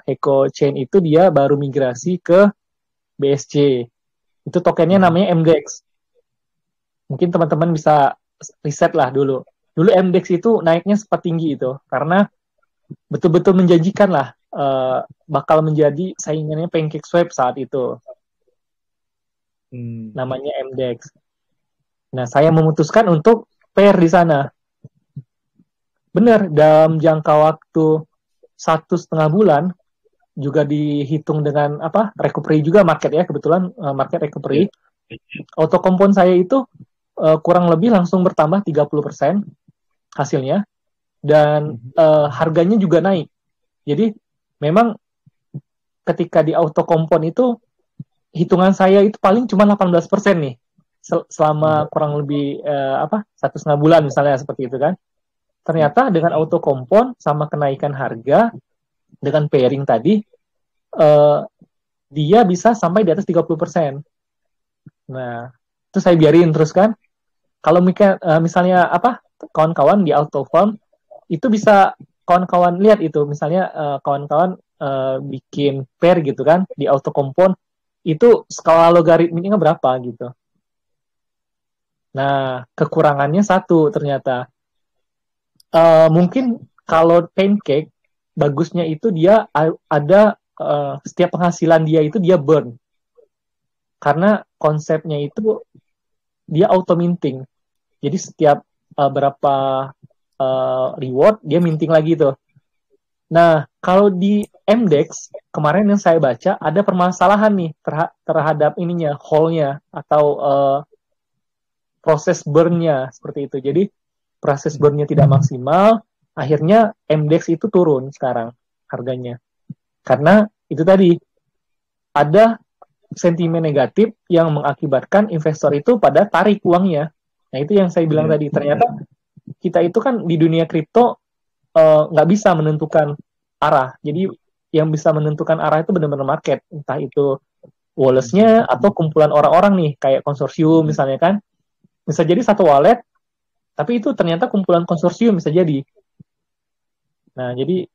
Chain itu, dia baru migrasi ke BSC. Itu tokennya namanya MDEX. Mungkin teman-teman bisa riset lah dulu. Dulu MDEX itu naiknya sempat tinggi itu karena betul-betul menjanjikan lah bakal menjadi saingannya PancakeSwap saat itu. Namanya MDEX. Nah, saya memutuskan untuk pair di sana. Benar, dalam jangka waktu 1,5 bulan juga dihitung dengan recovery juga market ya, kebetulan market recovery. Auto kompon saya itu kurang lebih langsung bertambah 30% hasilnya. Dan harganya juga naik. Jadi memang ketika di auto kompon itu hitungan saya itu paling cuma 18% nih selama kurang lebih 1,5 bulan misalnya, seperti itu kan. Ternyata dengan auto kompon sama kenaikan harga dengan pairing tadi dia bisa sampai di atas 30%. Nah, itu saya biarin terus kan. Kalau misalnya kawan-kawan di auto farm itu bisa kawan-kawan lihat itu, misalnya kawan-kawan bikin pair gitu kan di auto kompon, itu skala logaritmiknya berapa gitu. Nah, kekurangannya satu ternyata. Mungkin kalau Pancake bagusnya itu dia ada setiap penghasilan dia itu dia burn. Karena konsepnya itu dia auto minting. Jadi setiap berapa reward dia minting lagi tuh. Nah, kalau di MDEX kemarin yang saya baca ada permasalahan nih terhadap ininya, hole-nya atau proses burn-nya seperti itu. Jadi proses burn-nya tidak maksimal, akhirnya MDEX itu turun sekarang harganya. Karena itu tadi ada sentimen negatif yang mengakibatkan investor itu pada tarik uangnya. Nah, itu yang saya bilang tadi. Ternyata kita itu kan di dunia kripto nggak bisa menentukan arah. Jadi yang bisa menentukan arah itu benar-benar market. Entah itu wallets-nya atau kumpulan orang-orang nih, kayak konsorsium misalnya kan. Bisa jadi satu wallet, tapi itu ternyata kumpulan konsorsium bisa jadi. Nah, jadi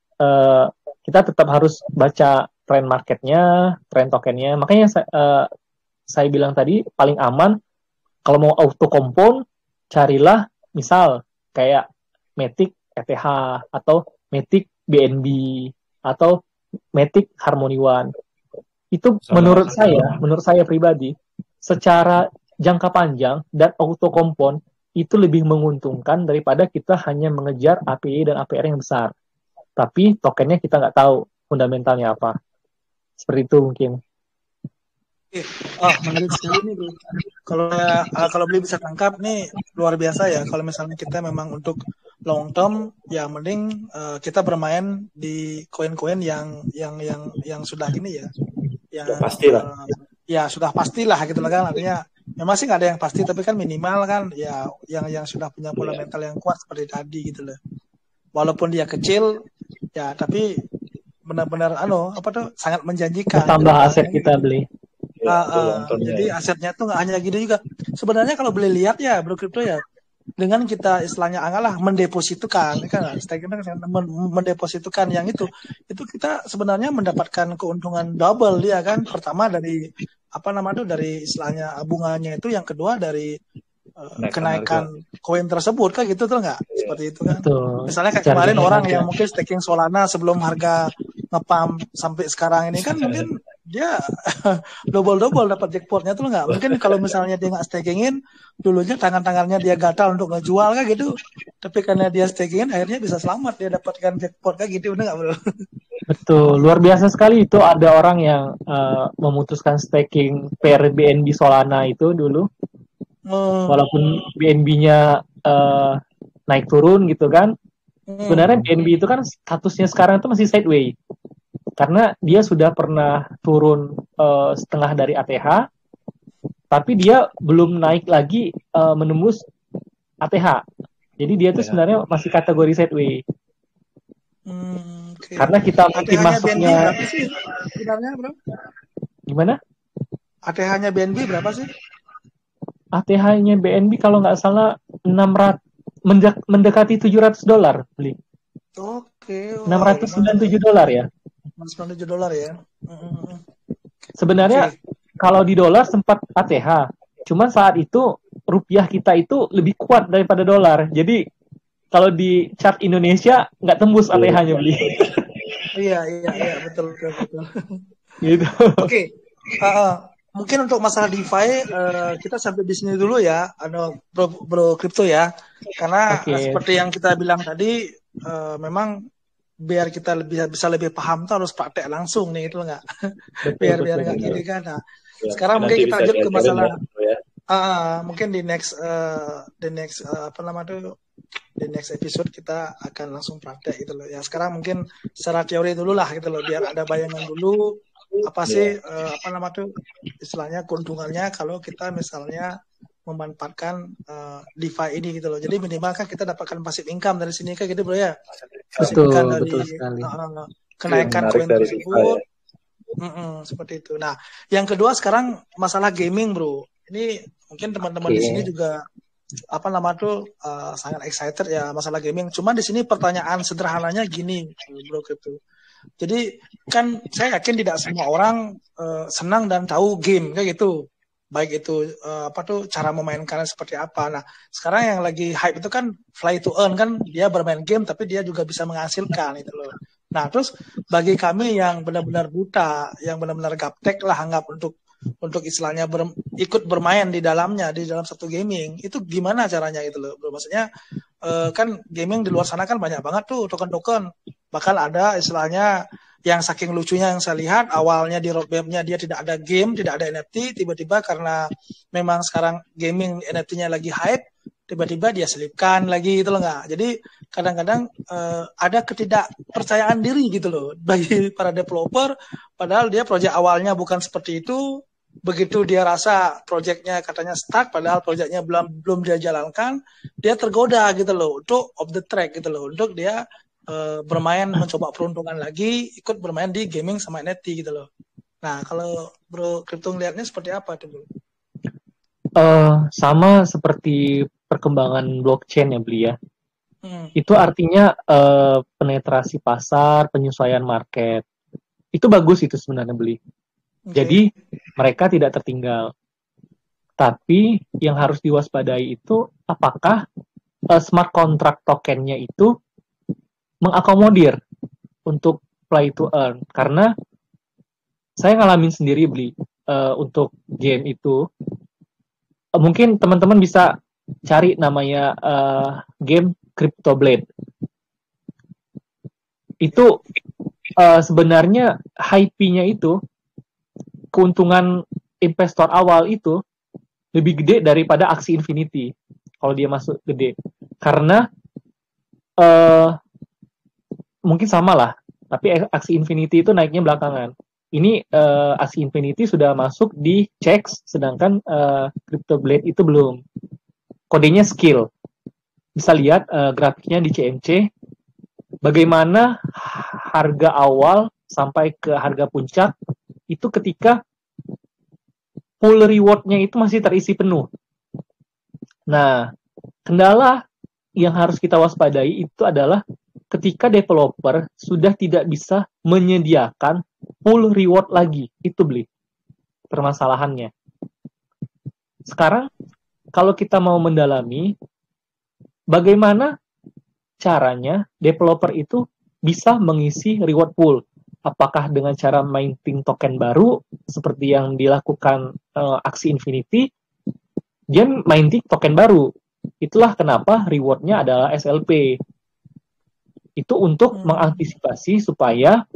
kita tetap harus baca trend marketnya, trend tokennya. Makanya saya bilang tadi, paling aman kalau mau auto compound, carilah misal kayak Matic ETH atau Matic BNB atau Matic Harmony One. Itu menurut saya pribadi, secara jangka panjang dan auto compound itu lebih menguntungkan daripada kita hanya mengejar API dan APR yang besar. Tapi tokennya kita nggak tahu fundamentalnya apa. Seperti itu mungkin. Menarik sekali nih bro. Kalau beli bisa tangkap nih luar biasa ya. Kalau misalnya kita memang untuk long term, ya mending kita bermain di koin-koin yang sudah gini ya. Yang pastilah. Ya sudah pastilah gitu lah kan. Artinya memang sih nggak ada yang pasti, tapi kan minimal kan ya yang sudah punya fundamental yang kuat seperti tadi gitu loh. Walaupun dia kecil, ya tapi benar-benar sangat menjanjikan. Tambah aset kita beli. Jadi asetnya tuh nggak hanya gitu juga. Sebenarnya kalau boleh lihat ya bro kripto ya, dengan kita istilahnya anggaplah mendepositukan kan, mendepositukan yang itu kita sebenarnya mendapatkan keuntungan double dia kan. Pertama dari dari istilahnya bunganya itu, yang kedua dari kenaikan koin tersebut kan gitu tuh nggak? Seperti itu kan. Betul. Misalnya kayak kemarin orang yang mungkin staking Solana sebelum harga ngepam sampai sekarang ini kan mungkin dia double dapat jackpotnya tuh nggak? Mungkin kalau misalnya dia nggak stakingin dulunya tangannya dia gatal untuk ngejual kan gitu, tapi karena dia stakingin akhirnya bisa selamat, dia dapatkan jackpot kan gitu, bener nggak bro? Betul, luar biasa sekali itu ada orang yang memutuskan staking per BNB Solana itu dulu. Walaupun BNB-nya naik turun gitu kan, sebenarnya BNB itu kan statusnya sekarang itu masih sideways karena dia sudah pernah turun setengah dari ATH, tapi dia belum naik lagi menembus ATH. Jadi dia tuh sebenarnya masih kategori sideways. Okay. Karena kita mungkin masuknya berapa sih sebenarnya bro? Gimana? ATH-nya BNB berapa sih? ATH-nya BNB kalau nggak salah 600 mendekati $700 beli. Oke. $697 ya. $697 ya. Sebenarnya kalau di dolar sempat ATH, cuman saat itu rupiah kita itu lebih kuat daripada dolar. Jadi kalau di chart Indonesia nggak tembus ATH-nya beli. Iya betul. Gitu. Oke. Mungkin untuk masalah DeFi kita sampai di sini dulu ya, bro kripto ya. Karena seperti yang kita bilang tadi, memang biar kita bisa lebih paham tuh harus praktek langsung nih, itu nggak? biar nggak gini kan. Nah, sekarang mungkin kita lanjut ke masalah. Mungkin di next di next episode kita akan langsung praktek gitu loh. Ya sekarang mungkin secara teori dulu lah gitu loh, biar ada bayangan dulu apa sih istilahnya keuntungannya kalau kita misalnya memanfaatkan DeFi ini gitu loh. Jadi minimal kan kita dapatkan passive income dari sini kan gitu bro ya. Betul sekali. Kenaikan koin tersebut. Seperti itu. Nah, yang kedua sekarang masalah gaming bro. Ini mungkin teman-teman di sini juga sangat excited ya masalah gaming. Cuman di sini pertanyaan sederhananya gini bro kripto. Jadi kan saya yakin tidak semua orang senang dan tahu game kayak gitu. Baik itu cara memainkannya seperti apa. Nah, sekarang yang lagi hype itu kan fly to earn kan, dia bermain game tapi dia juga bisa menghasilkan itu loh. Nah, terus bagi kami yang benar-benar buta, yang benar-benar gaptek lah anggap untuk istilahnya ikut bermain di dalam satu gaming, itu gimana caranya itu loh bro? Maksudnya kan gaming di luar sana kan banyak banget tuh token-token, Bahkan ada istilahnya yang saking lucunya yang saya lihat, awalnya di roadmap-nya dia tidak ada game, tidak ada NFT, tiba-tiba karena memang sekarang gaming NFT-nya lagi hype, tiba-tiba dia selipkan lagi gitu loh nggak. Jadi kadang-kadang ada ketidakpercayaan diri gitu loh bagi para developer, padahal dia proyek awalnya bukan seperti itu, begitu dia rasa proyeknya katanya stuck, padahal proyeknya belum dia jalankan, dia tergoda gitu loh untuk off the track gitu loh, untuk dia bermain, mencoba peruntungan lagi, ikut bermain di gaming sama NFT gitu loh. Nah, kalau Bro Crypto ngeliatnya seperti apa tuh, Bro? Sama seperti perkembangan blockchain ya, Beli ya. Itu artinya penetrasi pasar, penyesuaian market. Itu bagus itu sebenarnya, Beli. Jadi mereka tidak tertinggal. Tapi yang harus diwaspadai itu apakah smart contract tokennya itu mengakomodir untuk play to earn. Karena saya ngalamin sendiri, Beli, untuk game itu. Mungkin teman-teman bisa cari namanya game Crypto Blade. Itu sebenarnya hype-nya itu, keuntungan investor awal itu lebih gede daripada Axie Infinity kalau dia masuk gede. Karena mungkin sama lah, tapi Axie Infinity itu naiknya belakangan. Ini Axie Infinity sudah masuk di checks, sedangkan Crypto Blade itu belum. Kodenya skill. Bisa lihat grafiknya di CMC, bagaimana harga awal sampai ke harga puncak, itu ketika pool reward-nya itu masih terisi penuh. Nah, kendala yang harus kita waspadai itu adalah ketika developer sudah tidak bisa menyediakan full reward lagi, itu Beli permasalahannya. Sekarang kalau kita mau mendalami bagaimana caranya developer itu bisa mengisi reward pool, apakah dengan cara minting token baru seperti yang dilakukan Axie Infinity, dia minting token baru. Itulah kenapa rewardnya adalah SLP. Itu untuk mengantisipasi supaya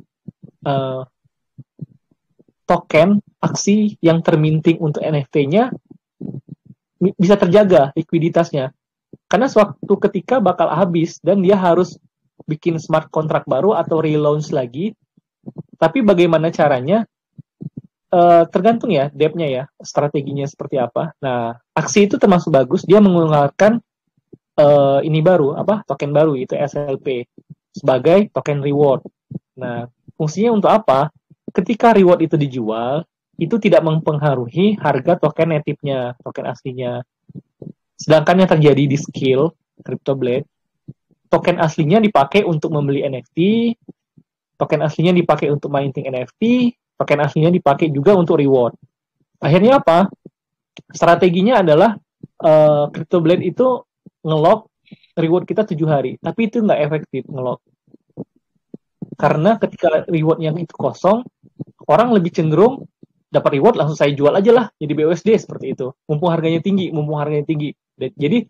token Axie yang terminting untuk NFT-nya bisa terjaga likuiditasnya. Karena suatu ketika bakal habis dan dia harus bikin smart contract baru atau relaunch lagi. Tapi bagaimana caranya? Tergantung ya debt-nya ya, strateginya seperti apa. Nah, Axie itu termasuk bagus, dia mengeluarkan ini baru, token baru, itu SLP sebagai token reward. Nah, fungsinya untuk apa? Ketika reward itu dijual, itu tidak mempengaruhi harga token native-nya, token aslinya. Sedangkan yang terjadi di skill Crypto Blade, token aslinya dipakai untuk membeli NFT, token aslinya dipakai untuk minting NFT, token aslinya dipakai juga untuk reward. Akhirnya apa? Strateginya adalah Crypto Blade itu nge-lock reward kita 7 hari, tapi itu nggak efektif nge-lock. Karena ketika rewardnya itu kosong, orang lebih cenderung dapat reward langsung saya jual aja lah jadi BUSD seperti itu. Mumpung harganya tinggi. Jadi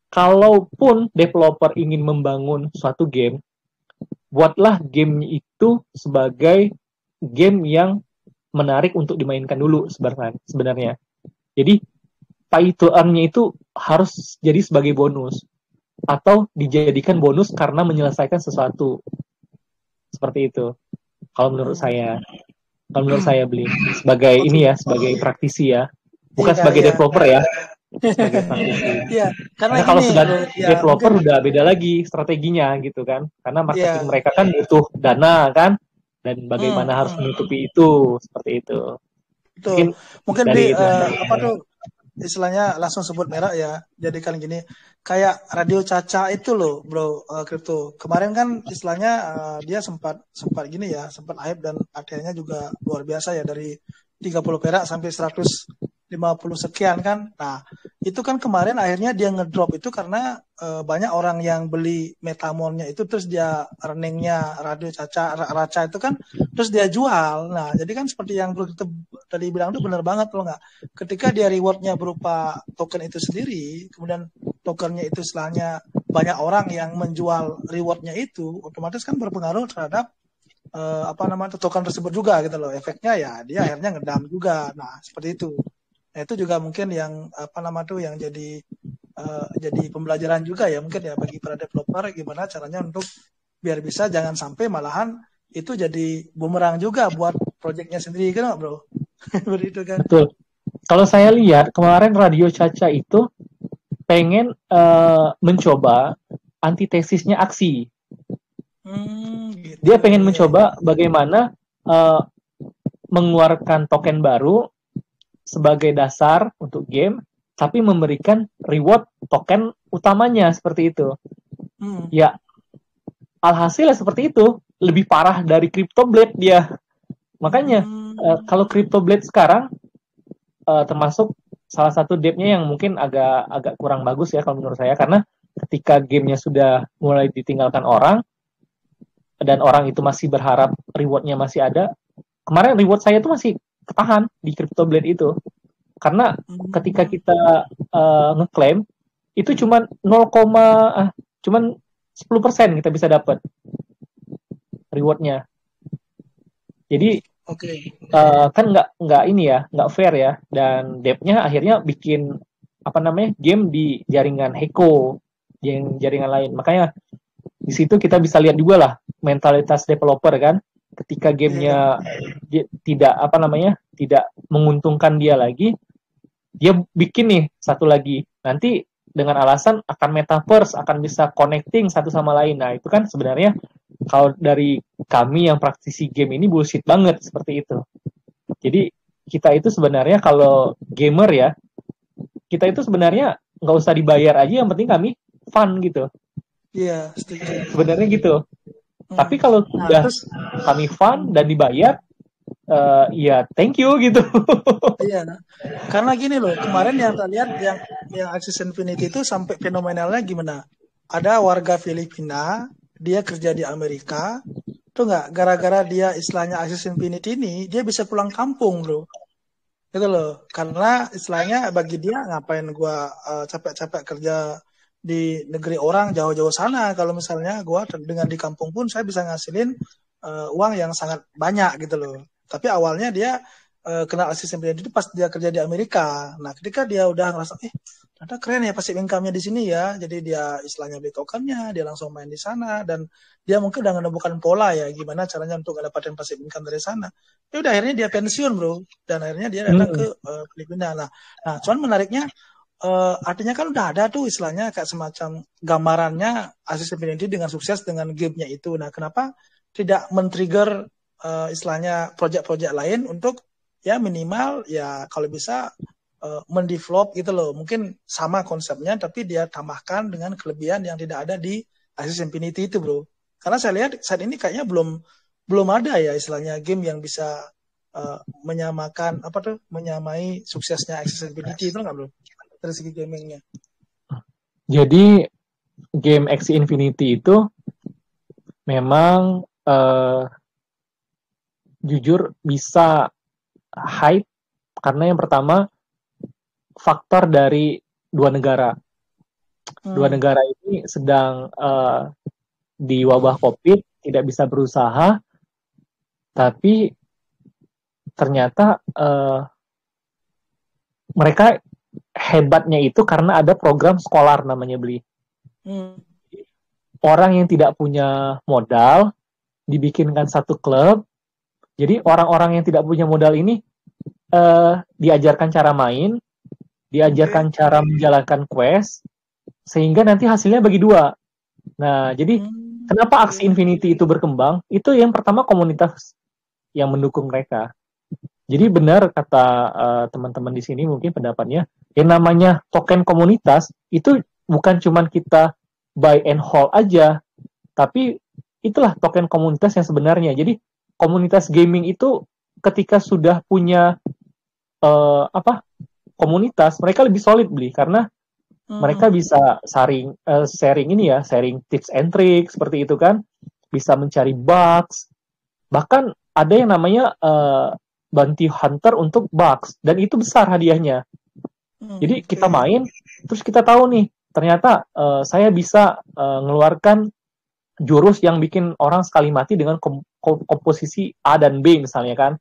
kalaupun developer ingin membangun suatu game, buatlah gamenya itu sebagai game yang menarik untuk dimainkan dulu sebenarnya. Jadi pay to earn-nya itu harus jadi sebagai bonus atau dijadikan bonus karena menyelesaikan sesuatu. Seperti itu. Kalau menurut saya. Kalau menurut saya Beli sebagai ini ya, sebagai praktisi ya. Bukan sebagai developer ya. Sebagai praktisi. Karena kalau sudah developer udah beda lagi strateginya gitu kan. Karena marketing mereka kan butuh dana kan, dan bagaimana harus menutupi itu, seperti itu. Betul. Mungkin di istilahnya langsung sebut merek ya. Jadi kan gini, kayak Radio Caca itu loh, Bro Crypto. Kemarin kan istilahnya dia sempat gini ya, sempat hype dan akhirnya juga luar biasa ya, dari 30 perak sampai 150 sekian kan. Nah, itu kan kemarin akhirnya dia ngedrop itu karena banyak orang yang beli Metamon-nya itu, terus dia earning-nya Radio Raca itu kan, terus dia jual. Nah, jadi kan seperti yang Bro kita tadi bilang itu benar banget loh nggak. Ketika dia reward-nya berupa token itu sendiri, kemudian tokennya itu istilahnya banyak orang yang menjual rewardnya itu, otomatis kan berpengaruh terhadap token tersebut juga gitu loh. Efeknya ya dia akhirnya ngedam juga. Nah seperti itu. Nah itu juga mungkin yang yang jadi pembelajaran juga ya mungkin ya bagi para developer gimana caranya untuk biar bisa jangan sampai malahan itu jadi bumerang juga buat proyeknya sendiri kan bro. Begitu kan. Betul. Kalau saya lihat kemarin Radio Caca itu pengen mencoba antitesisnya aksi. Gitu. Dia pengen mencoba bagaimana mengeluarkan token baru sebagai dasar untuk game, tapi memberikan reward token utamanya seperti itu. Ya, alhasil seperti itu, lebih parah dari CryptoBlade dia. Makanya kalau CryptoBlade sekarang termasuk salah satu debt-nya yang mungkin agak kurang bagus ya kalau menurut saya, karena ketika gamenya sudah mulai ditinggalkan orang dan orang itu masih berharap reward-nya masih ada. Kemarin reward saya itu masih ketahan di CryptoBlade itu. Karena ketika kita ngeklaim itu cuman 10% kita bisa dapat reward-nya. Jadi kan nggak ini ya, nggak fair ya, dan debt-nya akhirnya bikin game di jaringan Heko, jaringan lain. Makanya di situ kita bisa lihat juga lah mentalitas developer kan, ketika gamenya tidak menguntungkan dia lagi, dia bikin nih satu lagi, nanti dengan alasan akan metaverse, akan bisa connecting satu sama lain. Nah itu kan sebenarnya kalau dari kami yang praktisi game ini bullshit banget seperti itu. Jadi kita itu sebenarnya kalau gamer ya, kita itu sebenarnya nggak usah dibayar aja, yang penting kami fun gitu. Iya, setuju. Sebenarnya gitu. Tapi kalau sudah kami fun dan dibayar, ya thank you gitu. Iya, karena gini loh, kemarin yang kita lihat yang Axis Infinity itu sampai fenomenalnya gimana? Ada warga Filipina, dia kerja di Amerika, tuh nggak, gara-gara dia istilahnya Axis Infinity ini, dia bisa pulang kampung bro. Gitu loh, karena istilahnya bagi dia ngapain gua capek-capek kerja di negeri orang jauh-jauh sana, kalau misalnya gua dengan di kampung pun saya bisa ngasilin uang yang sangat banyak gitu loh. Tapi awalnya dia kenal Axis Infinity itu pas dia kerja di Amerika. Nah ketika dia udah ngerasa ternyata keren ya passive income-nya di sini ya, jadi dia istilahnya beli tokennya, dia langsung main di sana, dan dia mungkin udah menemukan pola ya gimana caranya untuk mendapatkan passive income dari sana. Ya udah akhirnya dia pensiun bro, dan akhirnya dia datang ke Filipina. Nah cuman menariknya artinya kan udah ada tuh istilahnya kayak semacam gambarannya Axis Infinity dengan sukses dengan game-nya itu. Nah kenapa tidak men-trigger istilahnya project-project lain untuk ya minimal ya kalau bisa mendevelop gitu loh, mungkin sama konsepnya tapi dia tambahkan dengan kelebihan yang tidak ada di Axis Infinity itu bro. Karena saya lihat saat ini kayaknya belum ada ya istilahnya game yang bisa menyamai suksesnya Axis Infinity itu nggak bro dari segi gamingnya. Jadi game Axie Infinity itu memang jujur bisa hype karena yang pertama faktor dari dua negara. Dua negara ini sedang di wabah COVID, tidak bisa berusaha, tapi ternyata mereka hebatnya itu karena ada program Scholar namanya Beli. Orang yang tidak punya modal dibikinkan satu klub. Jadi orang-orang yang tidak punya modal ini diajarkan cara main, diajarkan cara menjalankan quest, sehingga nanti hasilnya bagi dua. Nah, jadi kenapa Axie Infinity itu berkembang? Itu yang pertama komunitas yang mendukung mereka. Jadi benar kata teman-teman di sini mungkin pendapatnya, yang namanya token komunitas itu bukan cuma kita buy and hold aja, tapi itulah token komunitas yang sebenarnya. Jadi komunitas gaming itu ketika sudah punya komunitas, mereka lebih solid Beli, karena mereka bisa sharing tips and tricks seperti itu kan, bisa mencari bugs, bahkan ada yang namanya bounty hunter untuk bugs, dan itu besar hadiahnya. Jadi kita main, terus kita tahu nih ternyata saya bisa mengeluarkan jurus yang bikin orang sekali mati dengan komposisi A dan B misalnya kan.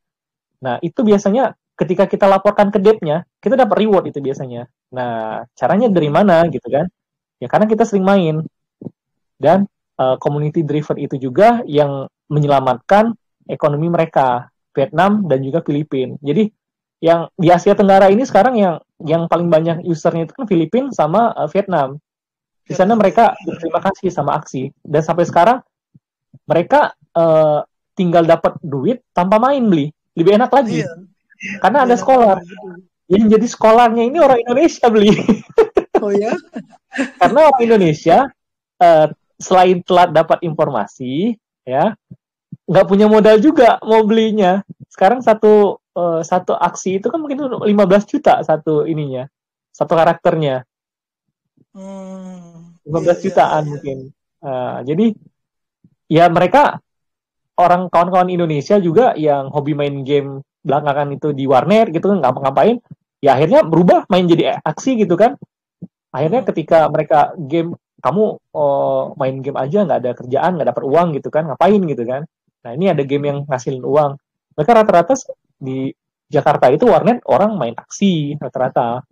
Nah, itu biasanya ketika kita laporkan ke devnya, kita dapat reward itu biasanya. Nah, caranya dari mana gitu kan? Ya karena kita sering main. Dan community driven itu juga yang menyelamatkan ekonomi mereka, Vietnam dan juga Filipina. Jadi yang di Asia Tenggara ini sekarang yang paling banyak usernya itu kan Filipina sama Vietnam. Di sana mereka berterima kasih sama Aksi, dan sampai sekarang mereka tinggal dapat duit tanpa main, beli lebih enak lagi. Iya. Karena ada scholar. Yang jadi scholarnya ini orang Indonesia, beli. Oh ya? Karena orang Indonesia selain telat dapat informasi, ya nggak punya modal juga mau belinya. Sekarang satu aksi itu kan mungkin 15 juta satu ininya, satu karakternya. 15 jutaan mungkin. Jadi ya mereka kawan-kawan Indonesia juga yang hobi main game belakangan itu di warnet gitu kan, ngapa-ngapain, ya akhirnya berubah main jadi aksi gitu kan. Akhirnya ketika mereka game, kamu main game aja nggak ada kerjaan, nggak dapat uang gitu kan, ngapain gitu kan. Nah ini ada game yang ngasilin uang. Mereka rata-rata di Jakarta itu warnet orang main aksi rata-rata.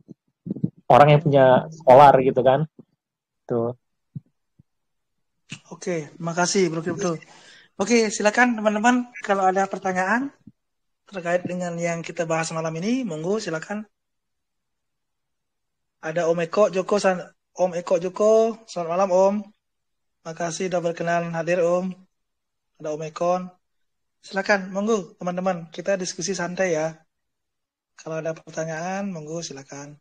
Orang yang punya scholar gitu kan. Tuh. Oke, makasih Bro Crypto. Oke, silakan teman-teman kalau ada pertanyaan terkait dengan yang kita bahas malam ini, monggo silakan. Ada Om Eko Joko, Om Eko Joko, selamat malam Om. Makasih sudah berkenan hadir Om. Ada Om Ekon. Silakan, monggo teman-teman, kita diskusi santai ya. Kalau ada pertanyaan, monggo silakan.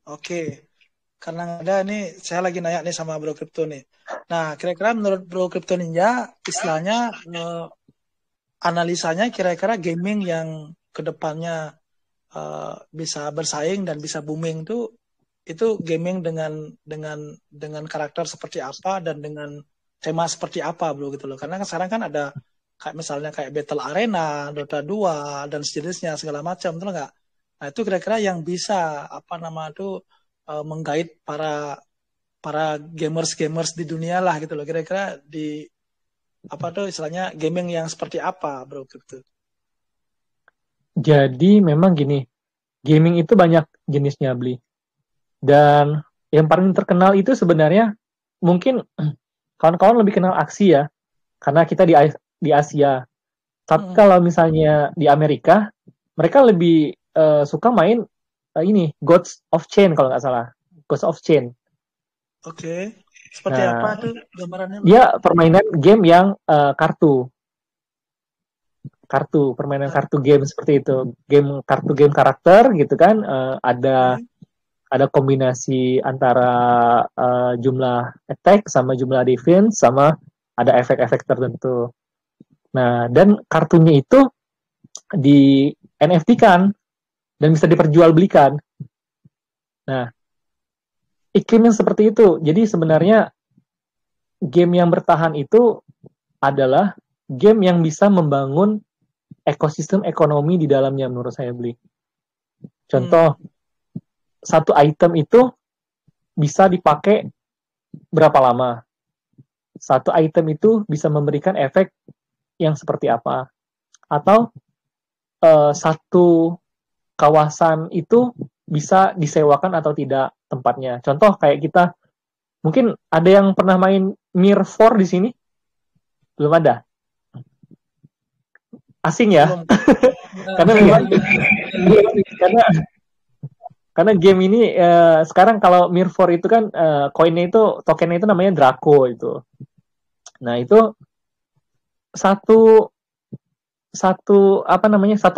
Oke, karena ada nih, saya lagi nanya nih sama Bro Crypto nih. Nah, kira-kira menurut Bro Crypto Ninja, istilahnya analisanya kira-kira gaming yang kedepannya bisa bersaing dan bisa booming itu gaming dengan karakter seperti apa dan dengan tema seperti apa, Bro, gitu loh. Karena sekarang kan ada kayak misalnya kayak Battle Arena, Dota 2 dan sejenisnya segala macam, betul nggak? Nah, itu kira-kira yang bisa menggait para gamers di dunia lah gitu loh. Kira-kira di istilahnya gaming yang seperti apa, Bro gitu. Jadi memang gini, gaming itu banyak jenisnya, beli. Dan yang paling terkenal itu sebenarnya mungkin kawan-kawan lebih kenal aksi ya, karena kita di Asia. Tapi kalau misalnya di Amerika, mereka lebih suka main ini Gods of Chain kalau nggak salah, Gods of Chain. Oke. Seperti apa tuh gambarannya? Dia permainan game yang permainan kartu game seperti itu, kartu game karakter gitu kan. Ada kombinasi antara jumlah attack sama jumlah defense sama ada efek-efek tertentu. Nah, dan kartunya itu di NFT-kan dan bisa diperjualbelikan. Nah, iklim yang seperti itu. Jadi sebenarnya game yang bertahan itu adalah game yang bisa membangun ekosistem ekonomi di dalamnya menurut saya, beli. Contoh, satu item itu bisa dipakai berapa lama. Satu item itu bisa memberikan efek yang seperti apa. Atau satu kawasan itu bisa disewakan atau tidak tempatnya. Contoh kayak kita, mungkin ada yang pernah main Mir 4 di sini? Belum ada? Asing ya? Karena memang karena game ini sekarang kalau Mir 4 itu kan koinnya itu, tokennya itu namanya Draco itu. Nah, itu satu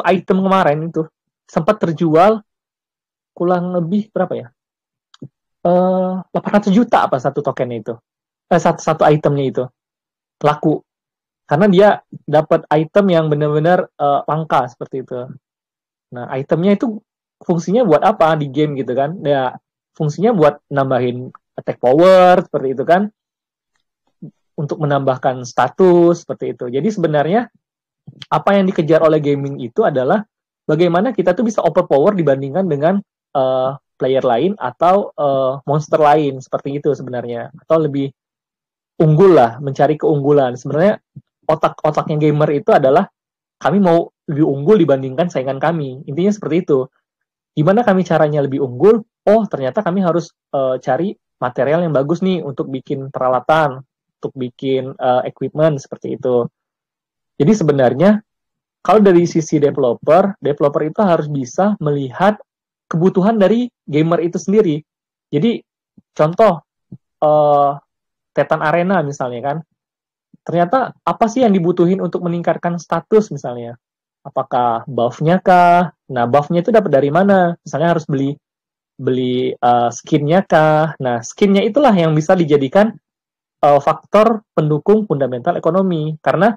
item kemarin itu sempat terjual kurang lebih berapa ya? 800 juta apa satu tokennya itu. Satu itemnya itu laku. Karena dia dapat item yang benar-benar langka seperti itu. Nah, itemnya itu fungsinya buat apa di game gitu kan? Ya, fungsinya buat nambahin attack power seperti itu kan. Untuk menambahkan status seperti itu. Jadi sebenarnya apa yang dikejar oleh gaming itu adalah bagaimana kita tuh bisa overpower dibandingkan dengan player lain atau monster lain seperti itu sebenarnya, atau lebih unggul lah, mencari keunggulan. Sebenarnya otak-otaknya gamer itu adalah kami mau lebih unggul dibandingkan saingan kami. Intinya seperti itu. Gimana kami caranya lebih unggul? Oh, ternyata kami harus cari material yang bagus nih untuk bikin peralatan, untuk bikin equipment seperti itu. Jadi sebenarnya kalau dari sisi developer itu harus bisa melihat kebutuhan dari gamer itu sendiri. Jadi contoh Titan Arena misalnya kan, ternyata apa sih yang dibutuhin untuk meningkatkan status misalnya? Apakah buff-nya kah? Nah, buff-nya itu dapat dari mana? Misalnya harus beli skin-nya kah? Nah, skin-nya itulah yang bisa dijadikan faktor pendukung fundamental ekonomi. Karena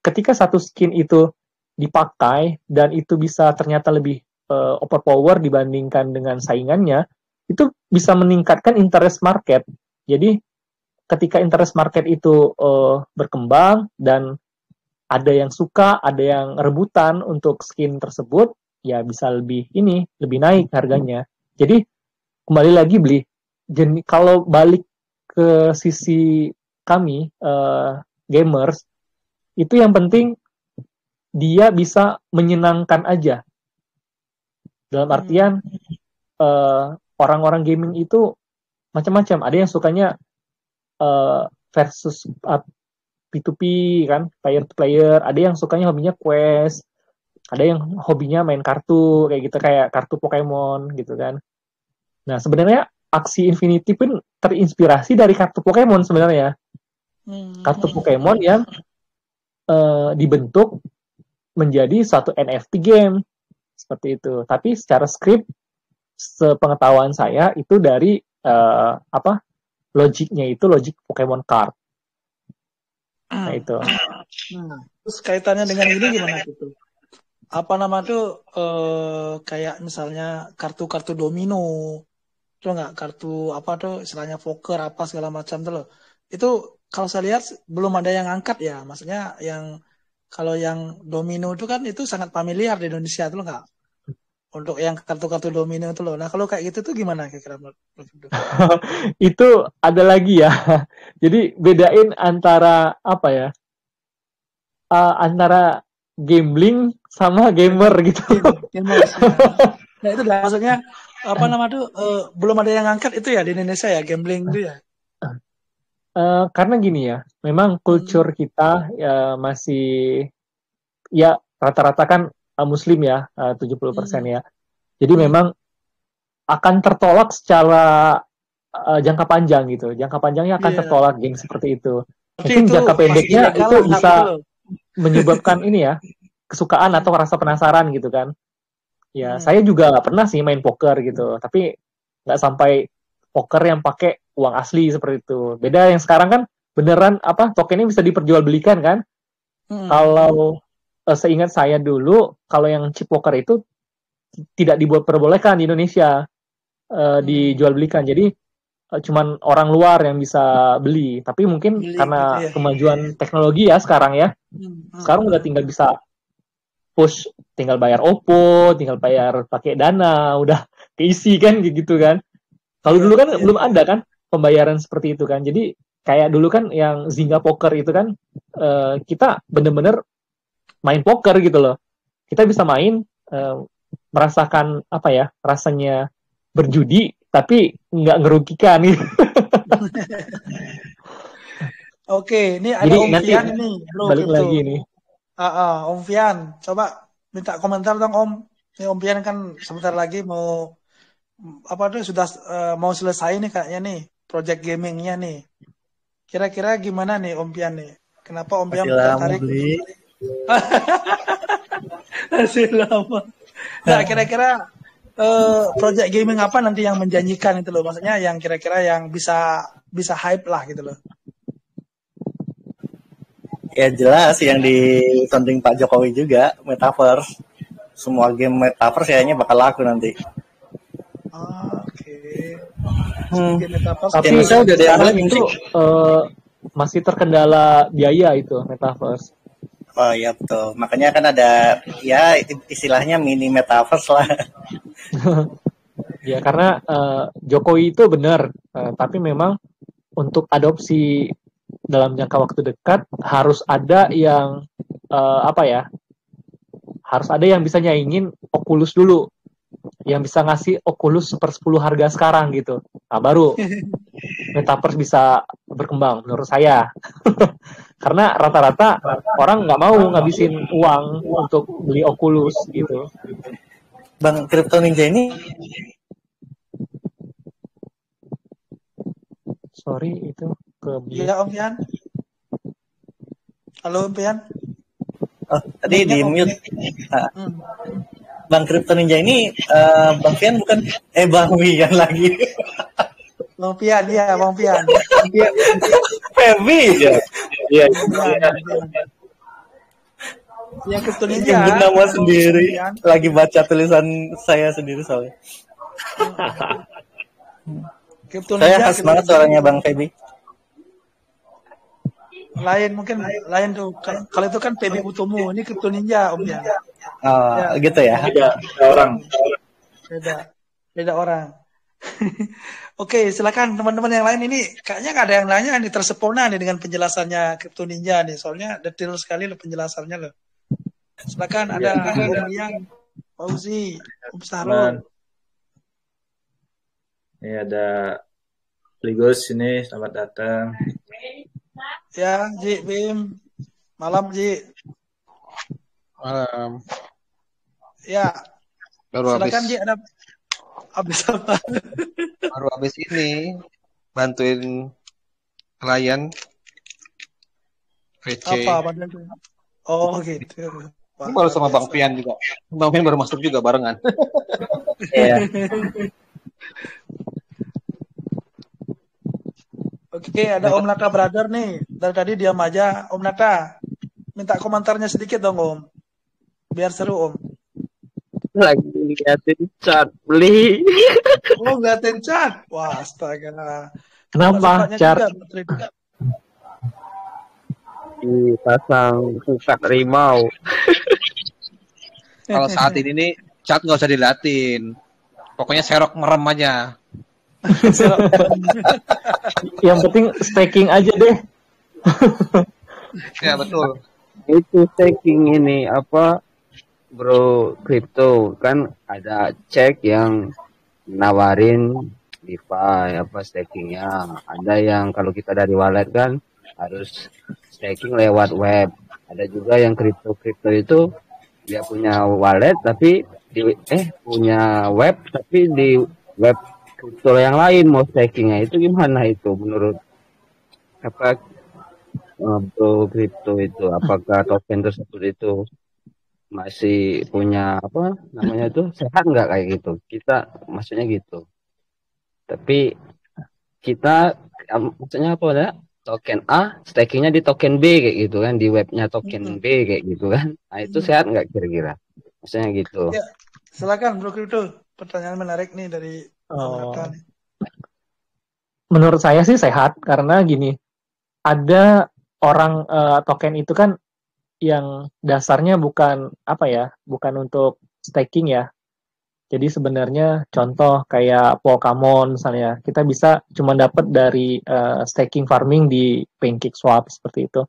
ketika satu skin itu dipakai dan itu bisa ternyata lebih overpower dibandingkan dengan saingannya, itu bisa meningkatkan interest market. Jadi ketika interest market itu berkembang dan ada yang suka, ada yang rebutan untuk skin tersebut, ya bisa lebih naik harganya. Jadi kembali lagi kalau balik ke sisi kami gamers, itu yang penting dia bisa menyenangkan aja. Dalam artian orang-orang gaming itu macam-macam. Ada yang sukanya versus P2P kan, player to player. Ada yang sukanya hobinya quest, ada yang hobinya main kartu kayak gitu, kayak kartu Pokemon gitu kan. Nah, sebenarnya aksi Infinity pun terinspirasi dari kartu Pokemon sebenarnya. Kartu Pokemon yang dibentuk menjadi suatu NFT game seperti itu. Tapi secara script, sepengetahuan saya itu dari logiknya itu logik Pokemon card. Nah itu. Terus kaitannya dengan ini gimana gitu? Apa nama tuh kayak misalnya kartu-kartu domino, tuh nggak, kartu apa tuh istilahnya poker apa segala macam tuh loh. Itu kalau saya lihat belum ada yang angkat ya, maksudnya kalau yang domino itu kan itu sangat familiar di Indonesia tuh loh, nggak? Untuk yang kartu-kartu domino itu loh. Nah kalau kayak gitu tuh gimana kira-kira? Itu ada lagi ya. Jadi bedain antara apa ya? Antara gambling sama gamer gitu. Gamer. Nah itu maksudnya apa nama tuh belum ada yang angkat itu ya di Indonesia ya, gambling itu ya. Karena gini ya, memang kultur kita masih ya rata-rata kan Muslim ya, 70% ya. Jadi memang akan tertolak secara jangka panjang gitu. Jangka panjangnya akan tertolak geng seperti itu. Mungkin jangka pendeknya itu bisa menyebabkan ini ya, kesukaan atau rasa penasaran gitu kan. Ya, saya juga nggak pernah sih main poker gitu, tapi nggak sampai poker yang pakai uang asli seperti itu. Beda yang sekarang kan beneran tokennya bisa diperjualbelikan kan. Kalau seingat saya dulu, kalau yang chip poker itu tidak diperbolehkan di Indonesia dijual belikan. Jadi cuman orang luar yang bisa beli. Tapi mungkin karena kemajuan teknologi ya sekarang ya. Sekarang udah tinggal bisa push, tinggal bayar OPPO, tinggal bayar pakai Dana, udah keisi kan gitu kan. Kalau dulu kan belum ada kan pembayaran seperti itu kan. Jadi kayak dulu kan yang Zynga Poker itu kan kita bener-bener main poker gitu loh. Kita bisa main merasakan rasanya berjudi tapi nggak ngerugikan gitu. Oke, ini ada Om Fian nih, bro. Balik gitu lagi nih. Om Fian, coba minta komentar dong Om. Ini Om Fian kan sebentar lagi mau sudah mau selesai nih kayaknya nih project gamingnya nih. Kira-kira gimana nih Om Fian nih? Kenapa Om Fian tertarik? Masih lama. Nah, kira-kira project gaming apa nanti yang menjanjikan itu loh? Maksudnya yang kira-kira yang bisa hype lah gitu loh. Ya jelas yang disanding Pak Jokowi juga, metaverse. Semua game metaverse kayaknya bakal laku nanti. Oke. Tapi saya udah sekarang itu masih terkendala biaya itu metaverse. Oh iya betul. Makanya kan ada ya istilahnya mini metaverse lah. Ya karena Jokowi itu benar, tapi memang untuk adopsi dalam jangka waktu dekat harus ada yang apa ya? Harus ada yang bisa nyaingin Oculus dulu, yang bisa ngasih Oculus 1/10 harga sekarang gitu. Nah, baru Metaverse bisa berkembang menurut saya. Karena rata-rata orang nggak mau ngabisin uang untuk beli Oculus gitu. Bang, Crypto Ninja ini Sorry itu ke Iya Om Pian. Halo Om Pian. tadi di mute. Nah, Hmm. Bang Crypto Ninja ini Bang Fian bukan Bang Wian lagi. Bang Pian, iya Bang Pian. Feby. Iya, iya. Yang Crypto Ninja. Nyebut nama sendiri. Pian. Lagi baca tulisan saya sendiri soalnya. Crypto Saya Ninja. khas banget suaranya Bang Feby. Lain mungkin lain tuh. Kalau itu kan PB Utomo, ini Crypto Ninja Om Pian. Oh, Ya. gitu ya. Ada orang. Beda orang. Oke, silakan teman-teman yang lain ini. Kayaknya nggak ada yang nanya nih, tersempurna nih dengan penjelasannya Crypto Ninja nih. Soalnya detail sekali loh penjelasannya loh. Silakan ada Om Liang, Fauzi, Om Sahrul. Ini ada Pligos ini, selamat datang. Ya, Ji, Bim. Malam, Ji. Malam. Ya, Baru silakan habis Ji, ada habis apa? baru habis ini bantuin klien VC. Apa bantu? Oh, gitu. Ini baru sama Bang Pian juga. Bang Pian baru masuk juga barengan. Iya. Oke, ada Om Nata Brother nih. Dari tadi diam aja. Om Nata, minta komentarnya sedikit dong Om. Biar seru Om. Lagi liatin chat beli. Oh, ngeliatin chat. Wah, astaga. Kenapa, Char? Dipasang pukat rimau. Kalau saat ini nih chat nggak usah dilatin. Pokoknya serok merem aja. Yang penting staking aja deh. Ya betul. Itu staking ini apa bro crypto kan ada cek yang nawarin DeFi apa stakingnya. Ada yang kalau kita dari wallet kan harus staking lewat web. Ada juga yang crypto itu dia punya wallet tapi punya web tapi di web crypto yang lain mau stakingnya itu gimana itu menurut apa bro crypto itu apakah token tersebut itu masih punya apa namanya itu sehat nggak kayak gitu kita maksudnya gitu tapi kita maksudnya apa ya token A stakingnya di token B kayak gitu kan di webnya token B kayak gitu kan nah itu sehat nggak kira-kira maksudnya gitu Ya, silakan Bro Crypto. Pertanyaan menarik nih dari Menurut saya sih sehat karena gini ada orang token itu kan yang dasarnya bukan apa ya, bukan untuk staking ya. Jadi sebenarnya contoh kayak Polkamon misalnya, kita bisa cuma dapat dari staking farming di PancakeSwap seperti itu.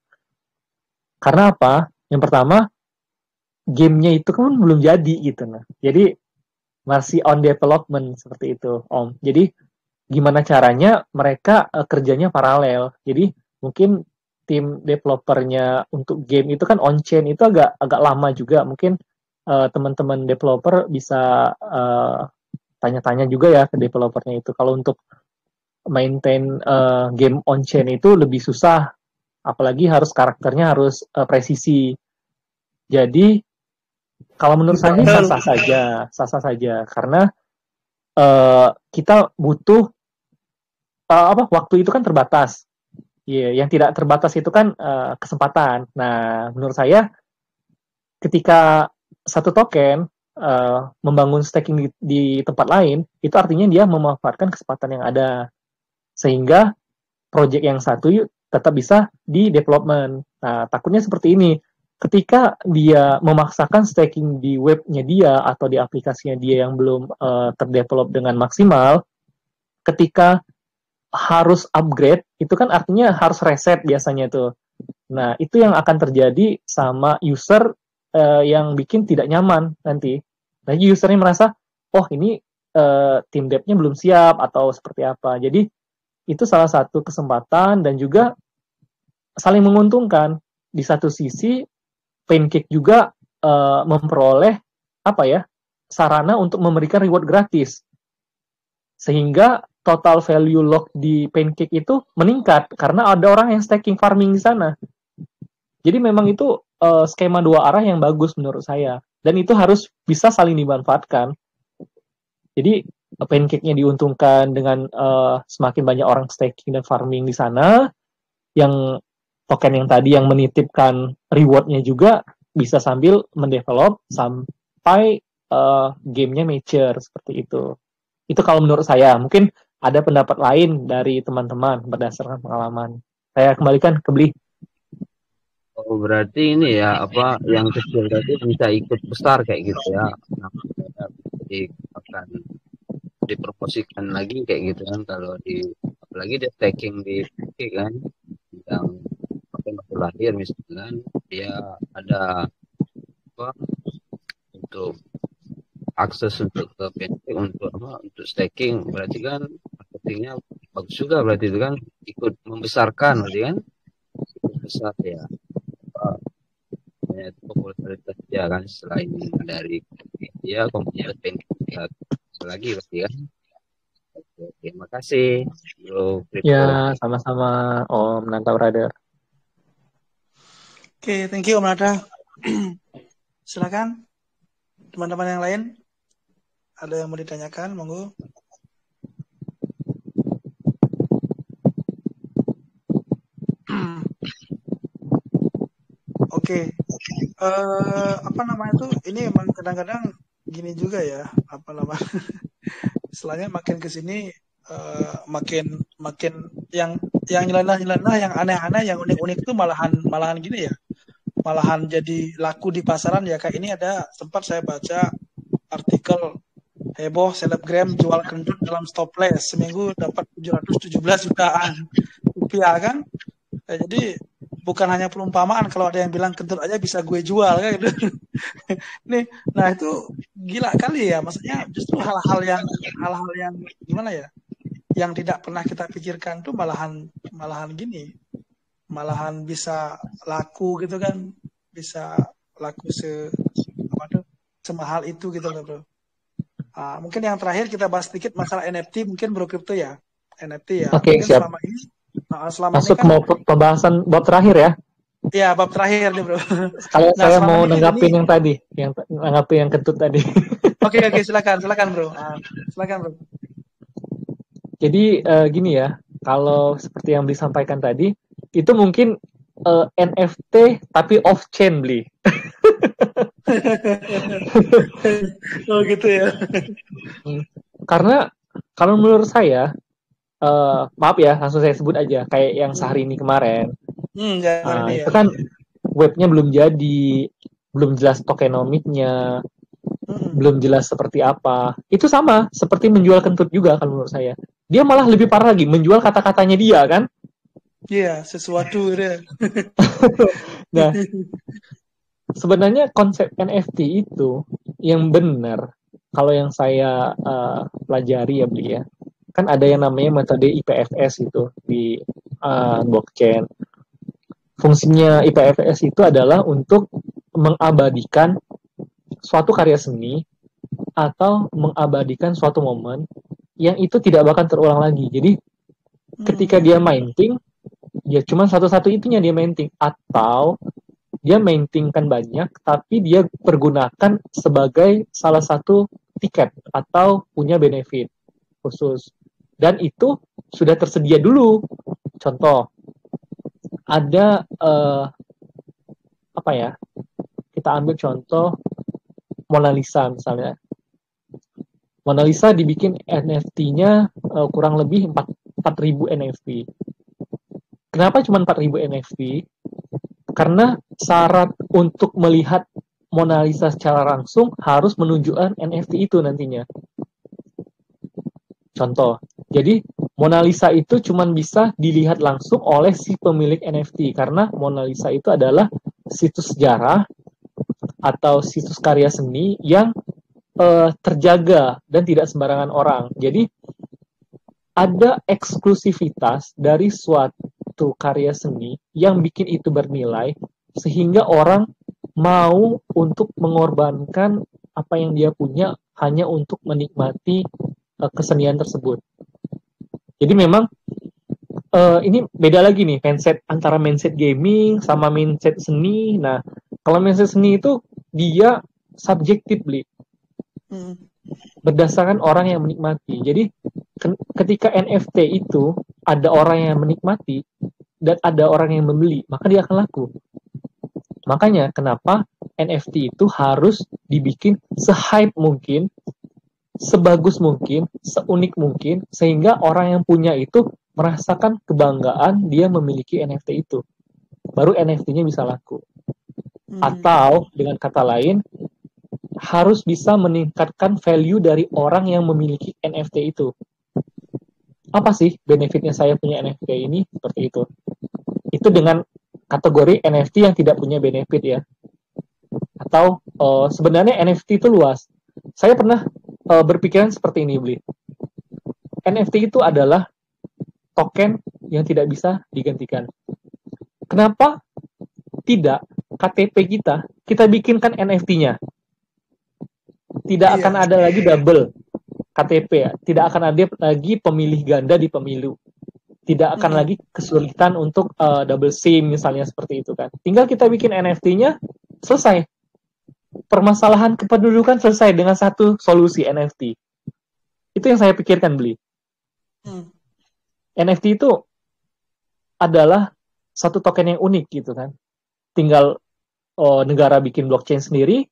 Karena apa? Yang pertama, gamenya itu kan belum jadi gitu nah. Jadi masih on development seperti itu, Om. Jadi gimana caranya mereka kerjanya paralel. Jadi mungkin tim developernya untuk game itu kan on-chain itu agak lama juga. Mungkin teman-teman developer bisa tanya-tanya juga ya ke developernya itu. Kalau untuk maintain game on-chain itu lebih susah. Apalagi karakternya harus presisi. Jadi kalau menurut saya sah-sah saja. Karena kita butuh waktu itu kan terbatas. Yang tidak terbatas itu kan kesempatan. Nah, menurut saya ketika satu token membangun staking di tempat lain, itu artinya dia memanfaatkan kesempatan yang ada. Sehingga project yang satu tetap bisa di development. Nah, takutnya seperti ini. ketika dia memaksakan staking di webnya dia atau di aplikasinya dia yang belum terdevelop dengan maksimal, ketika harus upgrade, itu kan artinya harus reset biasanya tuh. Nah, itu yang akan terjadi sama user yang bikin tidak nyaman nanti. Nah, usernya merasa, oh ini tim dev-nya belum siap atau seperti apa. Jadi, itu salah satu kesempatan dan juga saling menguntungkan. Di satu sisi, Pancake juga memperoleh sarana untuk memberikan reward gratis. Sehingga total value lock di Pancake itu meningkat karena ada orang yang staking farming di sana. Jadi memang itu skema dua arah yang bagus menurut saya. Dan itu harus bisa saling dimanfaatkan. Jadi Pancake-nya diuntungkan dengan semakin banyak orang staking dan farming di sana. Yang token yang tadi yang menitipkan reward-nya juga bisa sambil mendevelop sampai game-nya mature seperti itu. Itu kalau menurut saya. Mungkin ada pendapat lain dari teman-teman berdasarkan pengalaman. Saya kembalikan ke Bli. Oh, berarti ini ya yang kecil tadi bisa ikut besar kayak gitu ya. Nah, jadi akan dipromosikan lagi kayak gitu kan kalau apalagi dia staking di PK kan yang baru lahir misalkan dia ada untuk akses untuk ke Pancake untuk staking, berarti kan marketingnya bagus juga, berarti itu kan ikut membesarkan, berarti kan ikut besar ya popularitas dia kan selain dari dia komunitas Pancake lagi berarti kan. Oke, terima kasih Bro Crypto. Ya, sama-sama Om Nanta Brother. Oke, thank you Om Nata. Silakan teman-teman yang lain. Ada yang mau ditanyakan, monggo. Oke. Apa namanya tuh? Ini emang kadang-kadang gini juga ya. Apa namanya? Setelahnya makin kesini makin yang nyeleneh-nyeleneh, yang aneh-aneh, yang unik-unik tuh malahan gini ya. Malahan jadi laku di pasaran ya. Kayak ini ada sempat saya baca artikel heboh selebgram jual kentut dalam stopless seminggu dapat 717 jutaan rupiah kan. Jadi bukan hanya perumpamaan, kalau ada yang bilang kentut aja bisa gue jual kan gitu. Nih, nah itu gila kali ya, maksudnya justru hal-hal yang gimana ya, yang tidak pernah kita pikirkan tuh malahan gini, malahan bisa laku gitu kan, bisa laku semahal itu gitu loh bro. Mungkin yang terakhir kita bahas sedikit masalah NFT, mungkin Bro Crypto ya. NFT ya. Oke, siap. Selama masuk ini kan, mau pembahasan bab terakhir ya. Iya, bab terakhir nih Bro. Kalau saya mau nanggapin ini, yang tadi, nanggapin yang kentut tadi. Oke, silakan Bro. Silakan Bro. Jadi gini ya, kalau seperti yang disampaikan tadi, itu mungkin NFT tapi off chain Bli. Oh gitu ya. Karena kalau menurut saya, maaf ya, langsung saya sebut aja kayak yang Syahrini kemarin. Itu kan webnya belum jadi, belum jelas tokenomiknya, belum jelas seperti apa. Itu sama seperti menjual kentut juga kalau menurut saya. Dia malah lebih parah lagi, menjual kata-katanya dia kan. Iya, sesuatu gitu. Nah, sebenarnya konsep NFT itu yang benar, kalau yang saya pelajari ya Bli ya, kan ada yang namanya metode IPFS itu di blockchain. Fungsinya IPFS itu adalah untuk mengabadikan suatu karya seni atau mengabadikan suatu momen yang itu tidak bakal terulang lagi. Jadi ketika dia minting, ya cuma satu-satu itunya dia minting, atau dia maintingkan banyak, tapi dia pergunakan sebagai salah satu tiket atau punya benefit khusus. Dan itu sudah tersedia dulu. Contoh, ada kita ambil contoh Mona Lisa misalnya. Mona Lisa dibikin NFT-nya kurang lebih 4.000 NFT. Kenapa cuma 4.000 NFT? Karena syarat untuk melihat Mona Lisa secara langsung harus menunjukkan NFT itu nantinya. Contoh, jadi Mona Lisa itu cuma bisa dilihat langsung oleh si pemilik NFT karena Mona Lisa itu adalah situs sejarah atau situs karya seni yang terjaga dan tidak sembarangan orang. Jadi ada eksklusivitas dari suatu karya seni yang bikin itu bernilai sehingga orang mau untuk mengorbankan apa yang dia punya hanya untuk menikmati kesenian tersebut. Jadi memang ini beda lagi nih mindset antara mindset gaming sama mindset seni. Nah, kalau mindset seni itu dia subjektif, berdasarkan orang yang menikmati. Jadi ketika NFT itu ada orang yang menikmati dan ada orang yang membeli, maka dia akan laku. Makanya kenapa NFT itu harus dibikin se-hype mungkin, sebagus mungkin, seunik mungkin, sehingga orang yang punya itu merasakan kebanggaan dia memiliki NFT itu. Baru NFT-nya bisa laku. Atau dengan kata lain, harus bisa meningkatkan value dari orang yang memiliki NFT itu. Apa sih benefitnya saya punya NFT ini? Seperti itu. Itu dengan kategori NFT yang tidak punya benefit ya. Atau sebenarnya NFT itu luas. Saya pernah berpikiran seperti ini, Bli. NFT itu adalah token yang tidak bisa digantikan. Kenapa tidak KTP kita bikinkan NFT-nya? Tidak akan ada lagi double KTP ya. Tidak akan ada lagi pemilih ganda di pemilu. Tidak akan lagi kesulitan untuk double SIM misalnya seperti itu kan. Tinggal kita bikin NFT-nya, selesai. Permasalahan kependudukan selesai dengan satu solusi NFT. Itu yang saya pikirkan, Bli. NFT itu adalah satu token yang unik gitu kan. Tinggal negara bikin blockchain sendiri,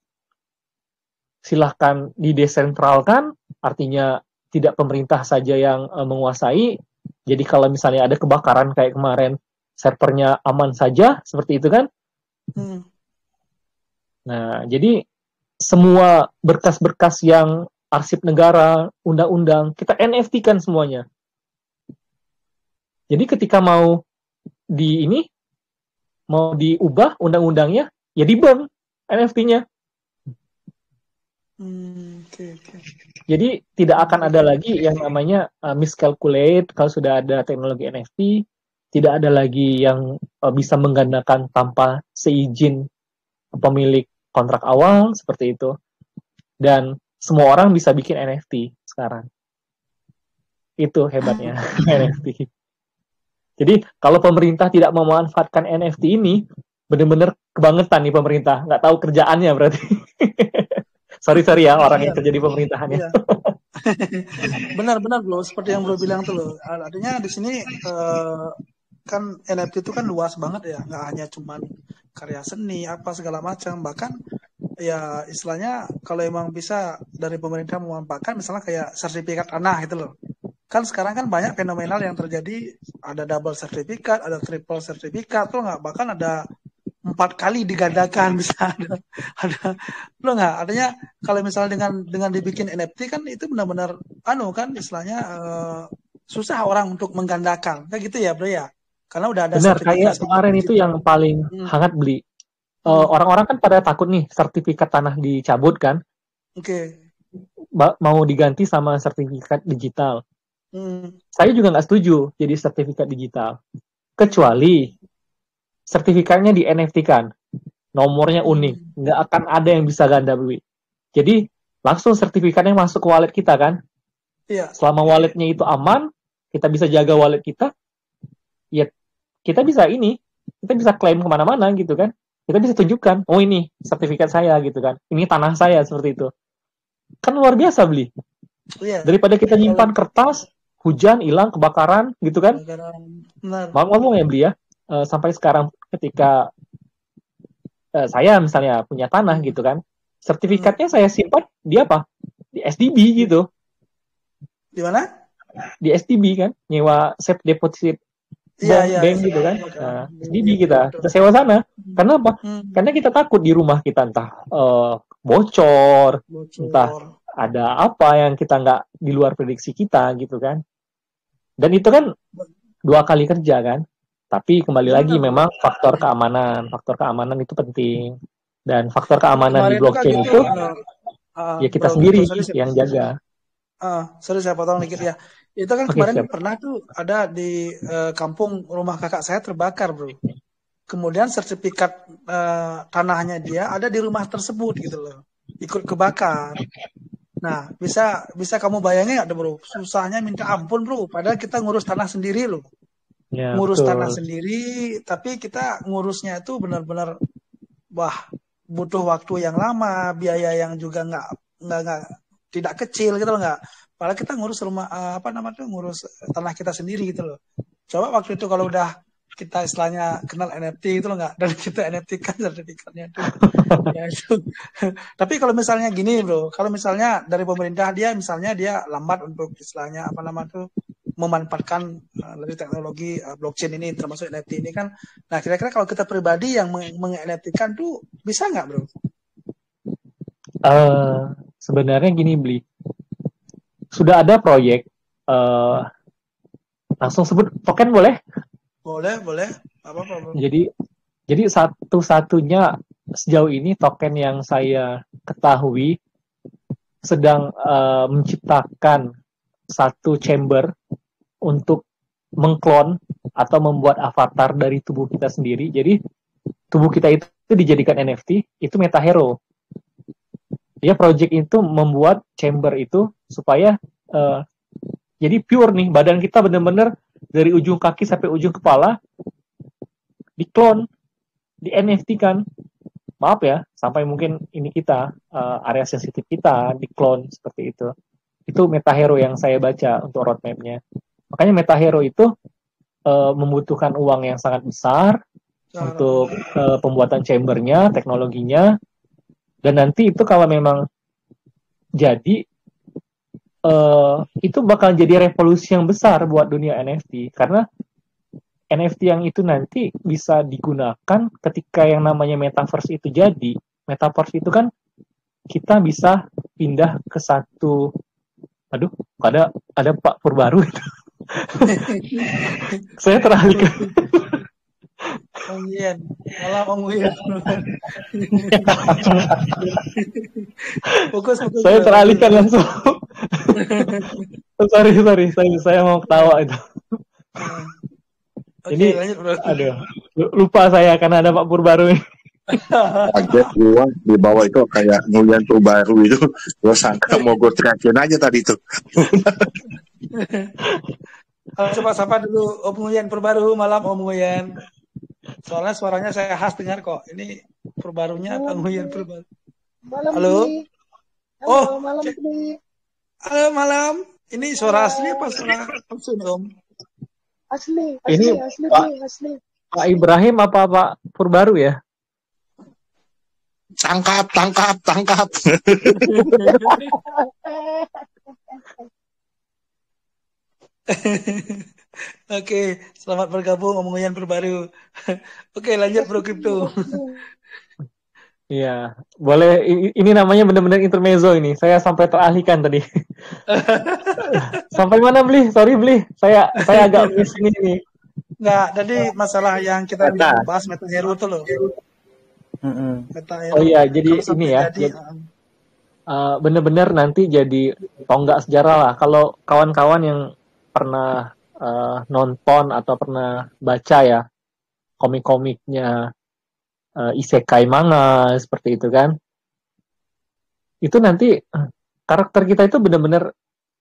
silahkan didesentralkan, artinya tidak pemerintah saja yang menguasai. Jadi kalau misalnya ada kebakaran kayak kemarin, servernya aman saja, seperti itu kan. Nah, jadi semua berkas-berkas yang arsip negara, undang-undang, kita NFT-kan semuanya. Jadi ketika mau diubah undang-undangnya, ya di-burn NFT-nya. Jadi tidak akan ada lagi yang namanya miscalculate kalau sudah ada teknologi NFT. Tidak ada lagi yang bisa menggandakan tanpa seizin pemilik kontrak awal seperti itu. Dan semua orang bisa bikin NFT sekarang. Itu hebatnya NFT. Jadi kalau pemerintah tidak memanfaatkan NFT ini, benar-benar kebangetan nih pemerintah. Nggak tahu kerjaannya berarti. sorry ya orang yang kerja di pemerintahannya. Iya. Benar-benar Bro, seperti yang Bro bilang tuh loh. Artinya di sini kan NFT itu kan luas banget ya, nggak hanya cuman karya seni apa segala macam, bahkan ya istilahnya kalau emang bisa dari pemerintah memanfaatkan misalnya kayak sertifikat tanah gitu loh. Kan sekarang kan banyak fenomenal yang terjadi, ada double sertifikat, ada triple sertifikat, tuh nggak, bahkan ada 4 kali digandakan bisa ada lo nggak, artinya kalau misalnya dengan dibikin NFT kan itu benar-benar kan istilahnya susah orang untuk menggandakan kayak gitu ya Bro ya, karena udah ada benar kayak kemarin itu yang paling hangat Bli. Orang-orang kan pada takut nih sertifikat tanah dicabut kan. Mau diganti sama sertifikat digital. Saya juga nggak setuju jadi sertifikat digital, kecuali sertifikatnya di NFT-kan, nomornya unik, nggak akan ada yang bisa ganda Bli. Jadi langsung sertifikatnya masuk ke wallet kita kan. Selama walletnya itu aman, kita bisa jaga wallet kita, ya kita bisa klaim kemana-mana gitu kan. Kita bisa tunjukkan, oh ini sertifikat saya gitu kan, ini tanah saya seperti itu. Kan luar biasa Bli. Daripada kita nyimpan kertas, hujan, hilang, kebakaran gitu kan. Mau ngomong ya Bli ya, sampai sekarang ketika saya misalnya punya tanah gitu kan, sertifikatnya saya simpan di apa? Di SDB gitu. Di mana? Di SDB kan, nyewa safe deposit bank gitu kan. Nah, SDB kita sewa sana. Karena apa? Karena kita takut di rumah kita entah bocor, entah ada apa yang kita nggak di luar prediksi kita gitu kan. Dan itu kan 2 kali kerja kan. Tapi kembali lagi memang faktor keamanan itu penting. Dan faktor keamanan di blockchain itu ya kita sendiri yang jaga. Sorry saya potong dikit ya. Itu kan kemarin pernah tuh ada di kampung rumah kakak saya terbakar, bro. Kemudian sertifikat tanahnya dia ada di rumah tersebut gitu loh, ikut kebakar. Nah, bisa kamu bayangin nggak, bro? Susahnya minta ampun, bro. Padahal kita ngurus tanah sendiri loh. Ya, ngurus betul. Tanah sendiri, tapi kita ngurusnya itu benar-benar butuh waktu yang lama, biaya yang juga nggak tidak kecil gitu loh, nggak. Padahal kita ngurus rumah ngurus tanah kita sendiri gitu loh. Coba waktu itu kalau udah kita istilahnya kenal NFT gitu loh, nggak, dan kita NFT kan sertifikatnya itu. Ya itu. Tapi kalau misalnya gini, bro, kalau misalnya dari pemerintah dia lambat untuk istilahnya memanfaatkan dari teknologi blockchain ini termasuk NFT ini kan. Nah, kira-kira kalau kita pribadi yang meng-NFT-kan tuh bisa nggak, bro? Sebenarnya gini, Bli. Sudah ada proyek, langsung sebut token boleh? Boleh. Apa-apa. Jadi satu-satunya sejauh ini token yang saya ketahui sedang menciptakan satu chamber untuk mengklon atau membuat avatar dari tubuh kita sendiri. Jadi tubuh kita itu dijadikan NFT, itu MetaHero. Dia project itu membuat chamber itu supaya jadi pure nih, badan kita benar-benar dari ujung kaki sampai ujung kepala diklon, di NFT kan. Maaf ya, sampai mungkin ini kita area sensitif kita diklon seperti itu. Itu MetaHero yang saya baca untuk roadmap-nya. Makanya MetaHero itu membutuhkan uang yang sangat besar untuk pembuatan chambernya, teknologinya. Dan nanti itu kalau memang jadi, itu bakal jadi revolusi yang besar buat dunia NFT. Karena NFT yang itu nanti bisa digunakan ketika yang namanya metaverse itu jadi. Metaverse itu kan kita bisa pindah ke satu, ada Pak Purbaru itu. Saya teralihkan. Om Yen, malah Om Yen. Fokus. Saya teralihkan langsung. sorry, saya mau ketawa itu. Oke, Ini, lanjut, bro. aduh, lupa saya karena ada Pak Purbaru ini. Kaget gua di bawah itu kayak ngulian Purbaru itu. Gua sangka mau gue teriakin aja tadi tuh. Coba sapa dulu Om Nguyen Purbaru. Malam Om Nguyen. Soalnya suaranya saya khas dengar kok. Ini Purbarunya Pak Nguyen Purbaru. Halo. Malam ini. Halo malam. Ini suara asli apa suara palsu, Om? Asli. Pak Ibrahim apa Pak Purbaru ya? Tangkap. Oke, selamat bergabung Om Nguyen Purbaru. Oke, lanjut Bro Crypto. Iya, boleh. Ini namanya benar-benar intermezzo ini. Saya sampai teralihkan tadi. Sampai mana, Bli? Sorry, Bli. Saya agak miss ini. Enggak, tadi masalah yang kita bahas MetaHero itu loh. MetaHero. Oh iya, jadi ini ya. Benar-benar nanti jadi tonggak sejarah lah. Kalau kawan-kawan yang pernah nonton atau pernah baca ya komik-komiknya isekai manga seperti itu kan, itu nanti karakter kita itu benar-benar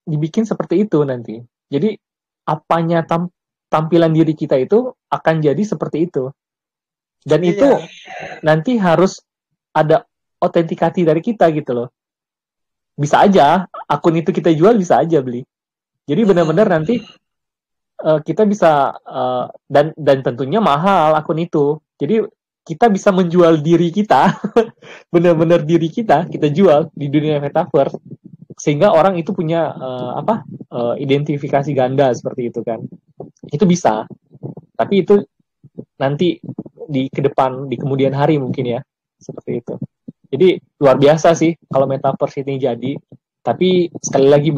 dibikin seperti itu nanti. Jadi apanya tampilan diri kita itu akan jadi seperti itu, dan itu nanti harus ada autentikasi dari kita gitu loh. Bisa aja akun itu kita jual, bisa aja beli. Jadi benar-benar nanti kita bisa dan tentunya mahal akun itu. Jadi kita bisa menjual diri kita, benar-benar diri kita jual di dunia metaverse, sehingga orang itu punya identifikasi ganda seperti itu kan. Itu bisa. Tapi itu nanti di ke depan, di kemudian hari mungkin ya, seperti itu. Jadi luar biasa sih kalau metaverse ini jadi. Tapi sekali lagi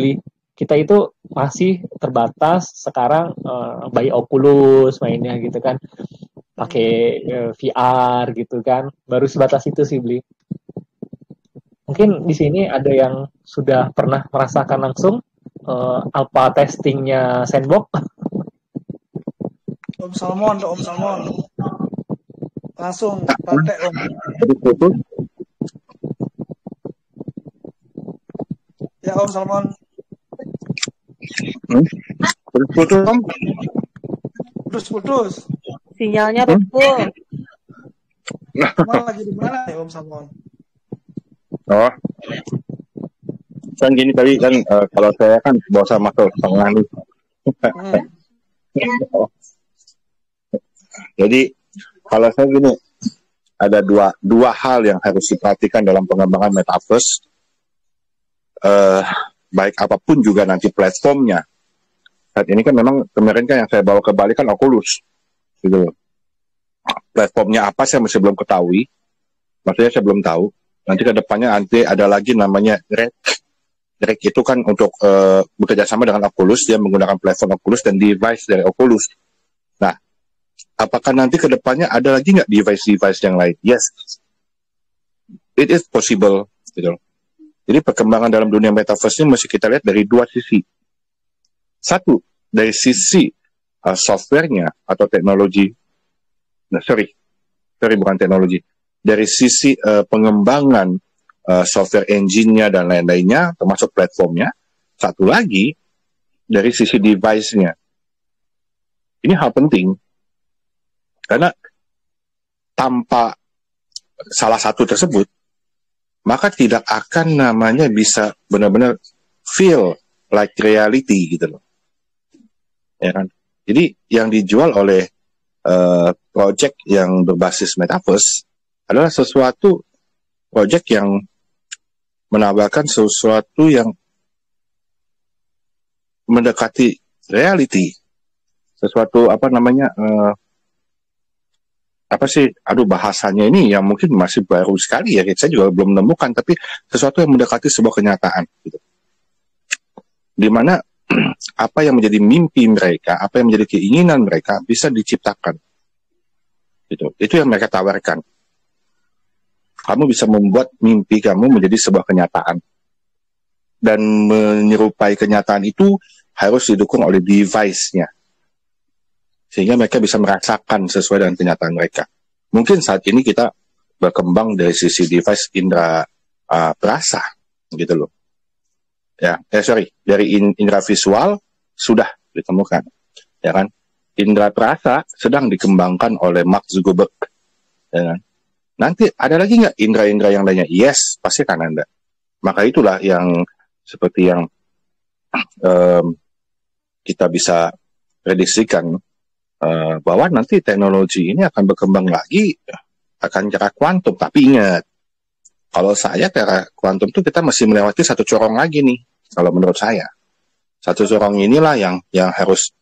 kita itu masih terbatas sekarang by Oculus mainnya gitu kan, pakai VR gitu kan, baru sebatas itu sih Mungkin di sini ada yang sudah pernah merasakan langsung alpha testingnya Sandbox. Om Salmon, langsung praktek Om. Jadi putus. Ya Om Salmon. Putus Om. Putus. Sinyalnya putus. Salmon lagi di mana ya Om Salmon? Oh, kan gini tadi kan kalau saya kan bosan masuk tengah nih. Jadi kalau saya gini, ada dua hal yang harus diperhatikan dalam pengembangan metaverse. Baik apapun juga nanti platformnya. Saat ini kan memang kemarin kan yang saya bawa ke Bali kan Oculus, gitu. Platformnya apa saya masih belum ketahui. Maksudnya saya belum tahu. Nanti ke depannya nanti ada lagi namanya Rek. Rek itu kan untuk bekerja sama dengan Oculus, dia menggunakan platform Oculus dan device dari Oculus. Nah, apakah nanti ke depannya ada lagi nggak device-device yang lain? Yes, it is possible. Gitu. Jadi perkembangan dalam dunia metaverse ini mesti kita lihat dari dua sisi. Satu, dari sisi softwarenya atau teknologi. Nah, sorry bukan teknologi. Dari sisi pengembangan software engine-nya dan lain-lainnya, termasuk platformnya. Satu lagi, dari sisi device-nya. Ini hal penting. Karena tanpa salah satu tersebut, maka tidak akan namanya bisa benar-benar feel like reality gitu loh. Ya kan? Jadi yang dijual oleh project yang berbasis metaverse adalah sesuatu project yang menawarkan sesuatu yang mendekati reality, sesuatu bahasanya ini yang mungkin masih baru sekali ya, saya juga belum menemukan, tapi sesuatu yang mendekati sebuah kenyataan gitu. Dimana apa yang menjadi mimpi mereka, apa yang menjadi keinginan mereka bisa diciptakan gitu. Itu yang mereka tawarkan. Kamu bisa membuat mimpi kamu menjadi sebuah kenyataan. Dan menyerupai kenyataan itu harus didukung oleh device-nya. Sehingga mereka bisa merasakan sesuai dengan kenyataan mereka. Mungkin saat ini kita berkembang dari sisi device indera perasa, gitu loh. Dari indera visual sudah ditemukan. Ya kan? Indera perasa sedang dikembangkan oleh Mark Zuckerberg. Ya kan? Nanti ada lagi nggak indera-indera yang lainnya? Yes, pasti kan ada. Maka itulah yang seperti yang kita bisa prediksikan bahwa nanti teknologi ini akan berkembang lagi, akan cara kuantum. Tapi ingat, kalau saya cara kuantum itu kita masih melewati satu corong lagi nih. Kalau menurut saya, satu corong inilah yang harus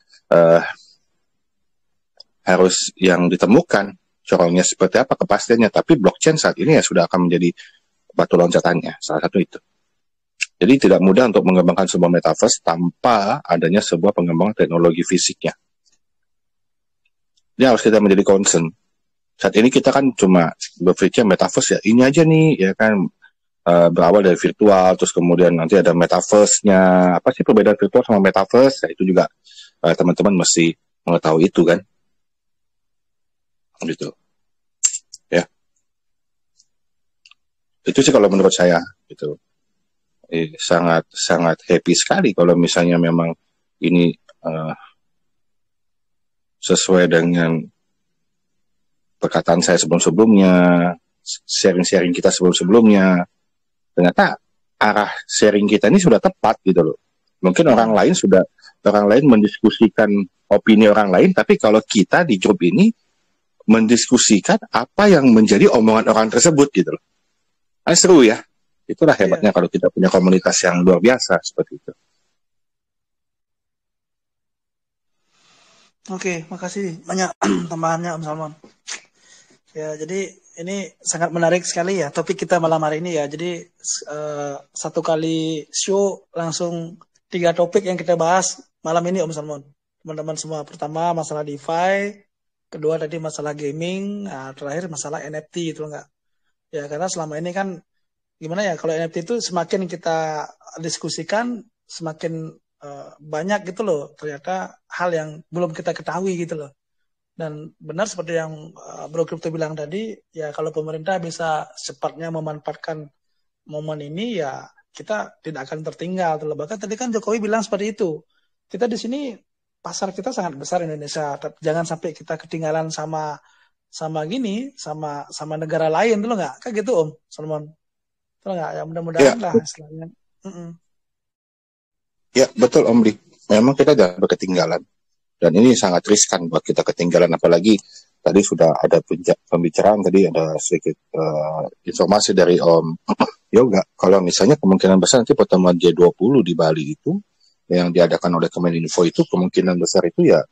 yang ditemukan. Corongnya seperti apa kepastiannya, tapi blockchain saat ini ya sudah akan menjadi batu loncatannya, salah satu itu. Jadi tidak mudah untuk mengembangkan sebuah metaverse tanpa adanya sebuah pengembangan teknologi fisiknya. Ini harus kita menjadi concern. Saat ini kita kan cuma berpikir metaverse ya ini aja nih, ya kan, berawal dari virtual, terus kemudian nanti ada metaverse-nya. Apa sih perbedaan virtual sama metaverse? Ya, itu juga teman-teman mesti mengetahui itu kan. Gitu. Ya. Itu sih kalau menurut saya gitu. Sangat happy sekali kalau misalnya memang ini sesuai dengan perkataan saya sebelum-sebelumnya, sharing-sharing kita sebelum-sebelumnya. Ternyata arah sharing kita ini sudah tepat gitu loh. Mungkin orang lain mendiskusikan opini orang lain, tapi kalau kita di grup ini mendiskusikan apa yang menjadi omongan orang tersebut gitu loh. Seru ya. Itulah hebatnya kalau kita punya komunitas yang luar biasa seperti itu. Oke, makasih banyak tambahannya Om Salmon. Ya, jadi ini sangat menarik sekali ya topik kita malam hari ini ya. Jadi satu kali show langsung 3 topik yang kita bahas malam ini Om Salmon. Teman-teman semua, pertama masalah DeFi, kedua tadi masalah gaming, nah, terakhir masalah NFT itu enggak. Ya, karena selama ini kan gimana ya, kalau NFT itu semakin kita diskusikan semakin banyak gitu loh ternyata hal yang belum kita ketahui gitu loh. Dan benar seperti yang Bro Crypto bilang tadi, ya kalau pemerintah bisa secepatnya memanfaatkan momen ini, ya kita tidak akan tertinggal. Bahkan tadi kan Jokowi bilang seperti itu. Kita di sini pasar kita sangat besar Indonesia. Jangan sampai kita ketinggalan sama gini, sama negara lain, tuh nggak? Kayak gitu Om Salmon. Tuh nggak? Ya mudah-mudahan lah istilahnya. Ya betul Om Bli. Memang kita jangan ketinggalan. Dan ini sangat riskan buat kita ketinggalan, apalagi tadi sudah ada pembicaraan, tadi ada sedikit informasi dari Om Yoga, kalau misalnya kemungkinan besar nanti pertemuan G20 di Bali itu, yang diadakan oleh Kominfo itu, kemungkinan besar itu ya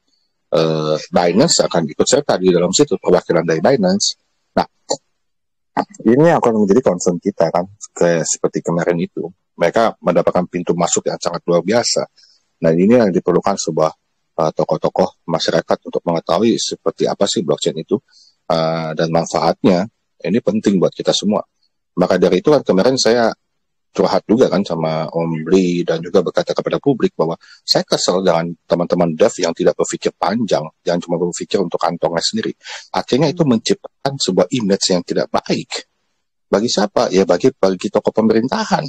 Binance akan ikut serta di dalam situ, perwakilan dari Binance. Nah, ini akan menjadi concern kita kan, kayak seperti kemarin itu, mereka mendapatkan pintu masuk yang sangat luar biasa. Nah, ini yang diperlukan sebuah tokoh-tokoh masyarakat untuk mengetahui seperti apa sih blockchain itu dan manfaatnya. Ini penting buat kita semua. Maka dari itu kan kemarin saya curhat juga kan sama Om Bli dan juga berkata kepada publik bahwa saya kesel dengan teman-teman dev yang tidak berpikir panjang, yang cuma berpikir untuk kantongnya sendiri. Akhirnya itu menciptakan sebuah image yang tidak baik. Bagi siapa? Ya bagi tokoh pemerintahan.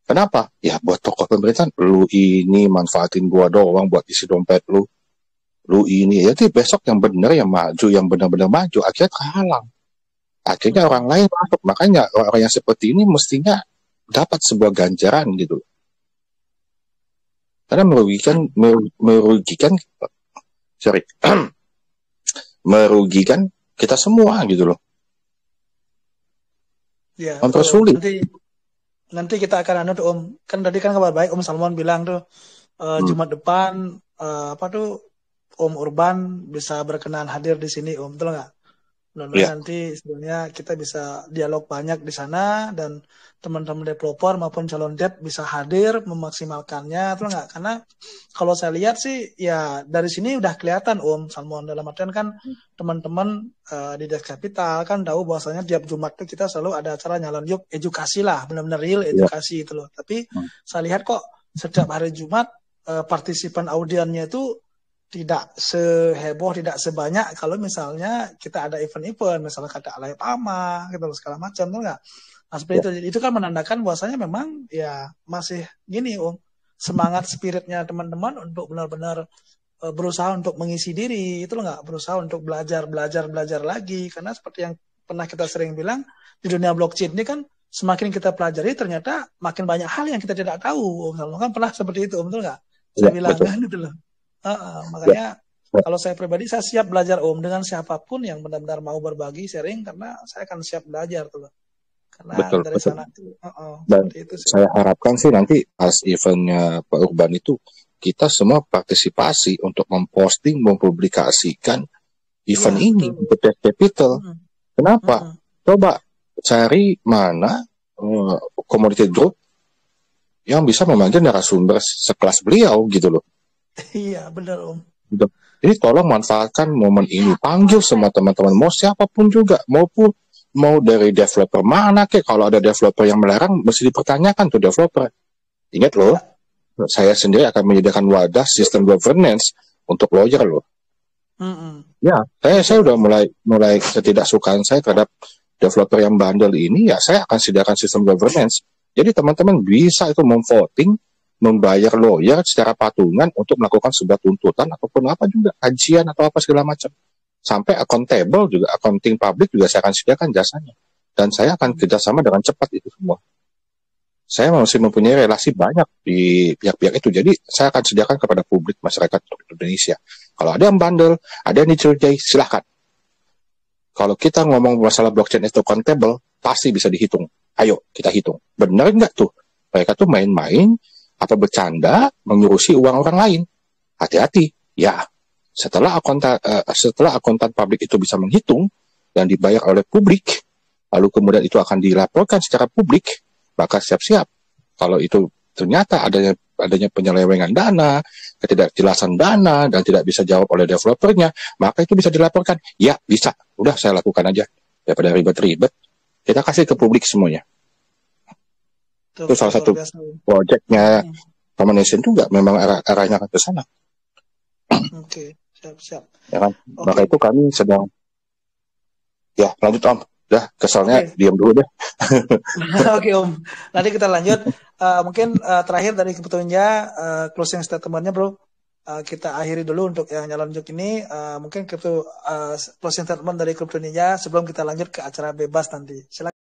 Kenapa? Ya buat tokoh pemerintahan, lu ini manfaatin gua doang buat isi dompet lu. Lu ini, jadi besok yang benar yang maju, yang benar-benar maju, akhirnya terhalang. Akhirnya orang lain masuk. Makanya orang yang seperti ini mestinya dapat sebuah ganjaran gitu. Karena merugikan kita semua gitu loh. Ya, mempersulit. Nanti kita akan Om. Kan tadi kan kabar baik Om Salmon bilang tuh Jumat depan Om Urban bisa berkenan hadir di sini Om, betul nggak? Nanti sebenarnya kita bisa dialog banyak di sana dan teman-teman developer maupun calon dev bisa hadir memaksimalkannya, betul nggak? Karena kalau saya lihat sih ya dari sini udah kelihatan Om Salmon, dalam artian kan teman-teman di Dev Capital kan tahu bahwasanya tiap Jumat tuh kita selalu ada acara nyalon yuk edukasi lah, benar-benar real edukasi itu loh. Tapi saya lihat kok setiap hari Jumat partisipan audiennya itu tidak seheboh, tidak sebanyak kalau misalnya kita ada event-event, misalnya kata Alay Pama, gitu segala macam, tuh nggak? Nah seperti itu kan menandakan bahwasanya memang ya masih gini Om, semangat spiritnya teman-teman untuk benar-benar berusaha untuk mengisi diri, itu loh nggak, berusaha untuk belajar lagi, karena seperti yang pernah kita sering bilang di dunia blockchain ini kan semakin kita pelajari ternyata makin banyak hal yang kita tidak tahu. Om kan pernah seperti itu Om, betul nggak? Saya bilang kan itu loh. Makanya kalau saya pribadi saya siap belajar Om dengan siapapun yang benar-benar mau berbagi sharing, karena saya akan siap belajar tuh. Karena dari sana tuh dan itu saya harapkan sih nanti pas eventnya Pak Urban itu kita semua partisipasi untuk memposting, mempublikasikan event ini untuk Dev Capital. Kenapa? Coba cari mana community group yang bisa memanggil narasumber sekelas beliau gitu loh. Iya benar Om. Jadi tolong manfaatkan momen ini, panggil semua teman-teman, mau siapapun juga, mau dari developer mana kek. Kalau ada developer yang melarang, mesti dipertanyakan tuh developer. Ingat loh, saya sendiri akan menyediakan wadah sistem governance untuk lawyer loh. Ya, saya udah mulai ketidaksukaan saya terhadap developer yang bandel ini, ya saya akan sediakan sistem governance. Jadi teman-teman bisa itu memvoting, membayar lawyer secara patungan untuk melakukan sebuah tuntutan ataupun apa juga, kajian atau apa segala macam. Sampai accountable juga, accounting public juga saya akan sediakan jasanya. Dan saya akan kerjasama dengan cepat itu semua. Saya masih mempunyai relasi banyak di pihak-pihak itu, jadi saya akan sediakan kepada publik masyarakat Indonesia. Kalau ada yang bandel, ada yang dicurigai, silahkan. Kalau kita ngomong masalah blockchain itu accountable, pasti bisa dihitung. Ayo, kita hitung. Benar nggak tuh? Mereka tuh main-main, atau bercanda mengurusi uang orang lain. Hati-hati, ya. Setelah akuntan publik itu bisa menghitung dan dibayar oleh publik, lalu kemudian itu akan dilaporkan secara publik, maka siap-siap kalau itu ternyata adanya penyelewengan dana, ketidakjelasan dana, dan tidak bisa jawab oleh developernya, maka itu bisa dilaporkan. Ya, bisa. Udah, saya lakukan aja. Daripada ribet-ribet, kita kasih ke publik semuanya. Itu salah satu proyeknya Common Nation juga, memang arahnya akan ke sana. Oke, siap. Ya kan? Maka itu kami sedang, ya lanjut Om. Udah, kesalnya diam dulu deh. Oke Om, nanti kita lanjut. Mungkin terakhir dari kebetulannya closing statementnya bro, kita akhiri dulu untuk yang nyala nunjuk ini. Mungkin closing statement dari Crypto Ninja sebelum kita lanjut ke acara bebas nanti. Silakan.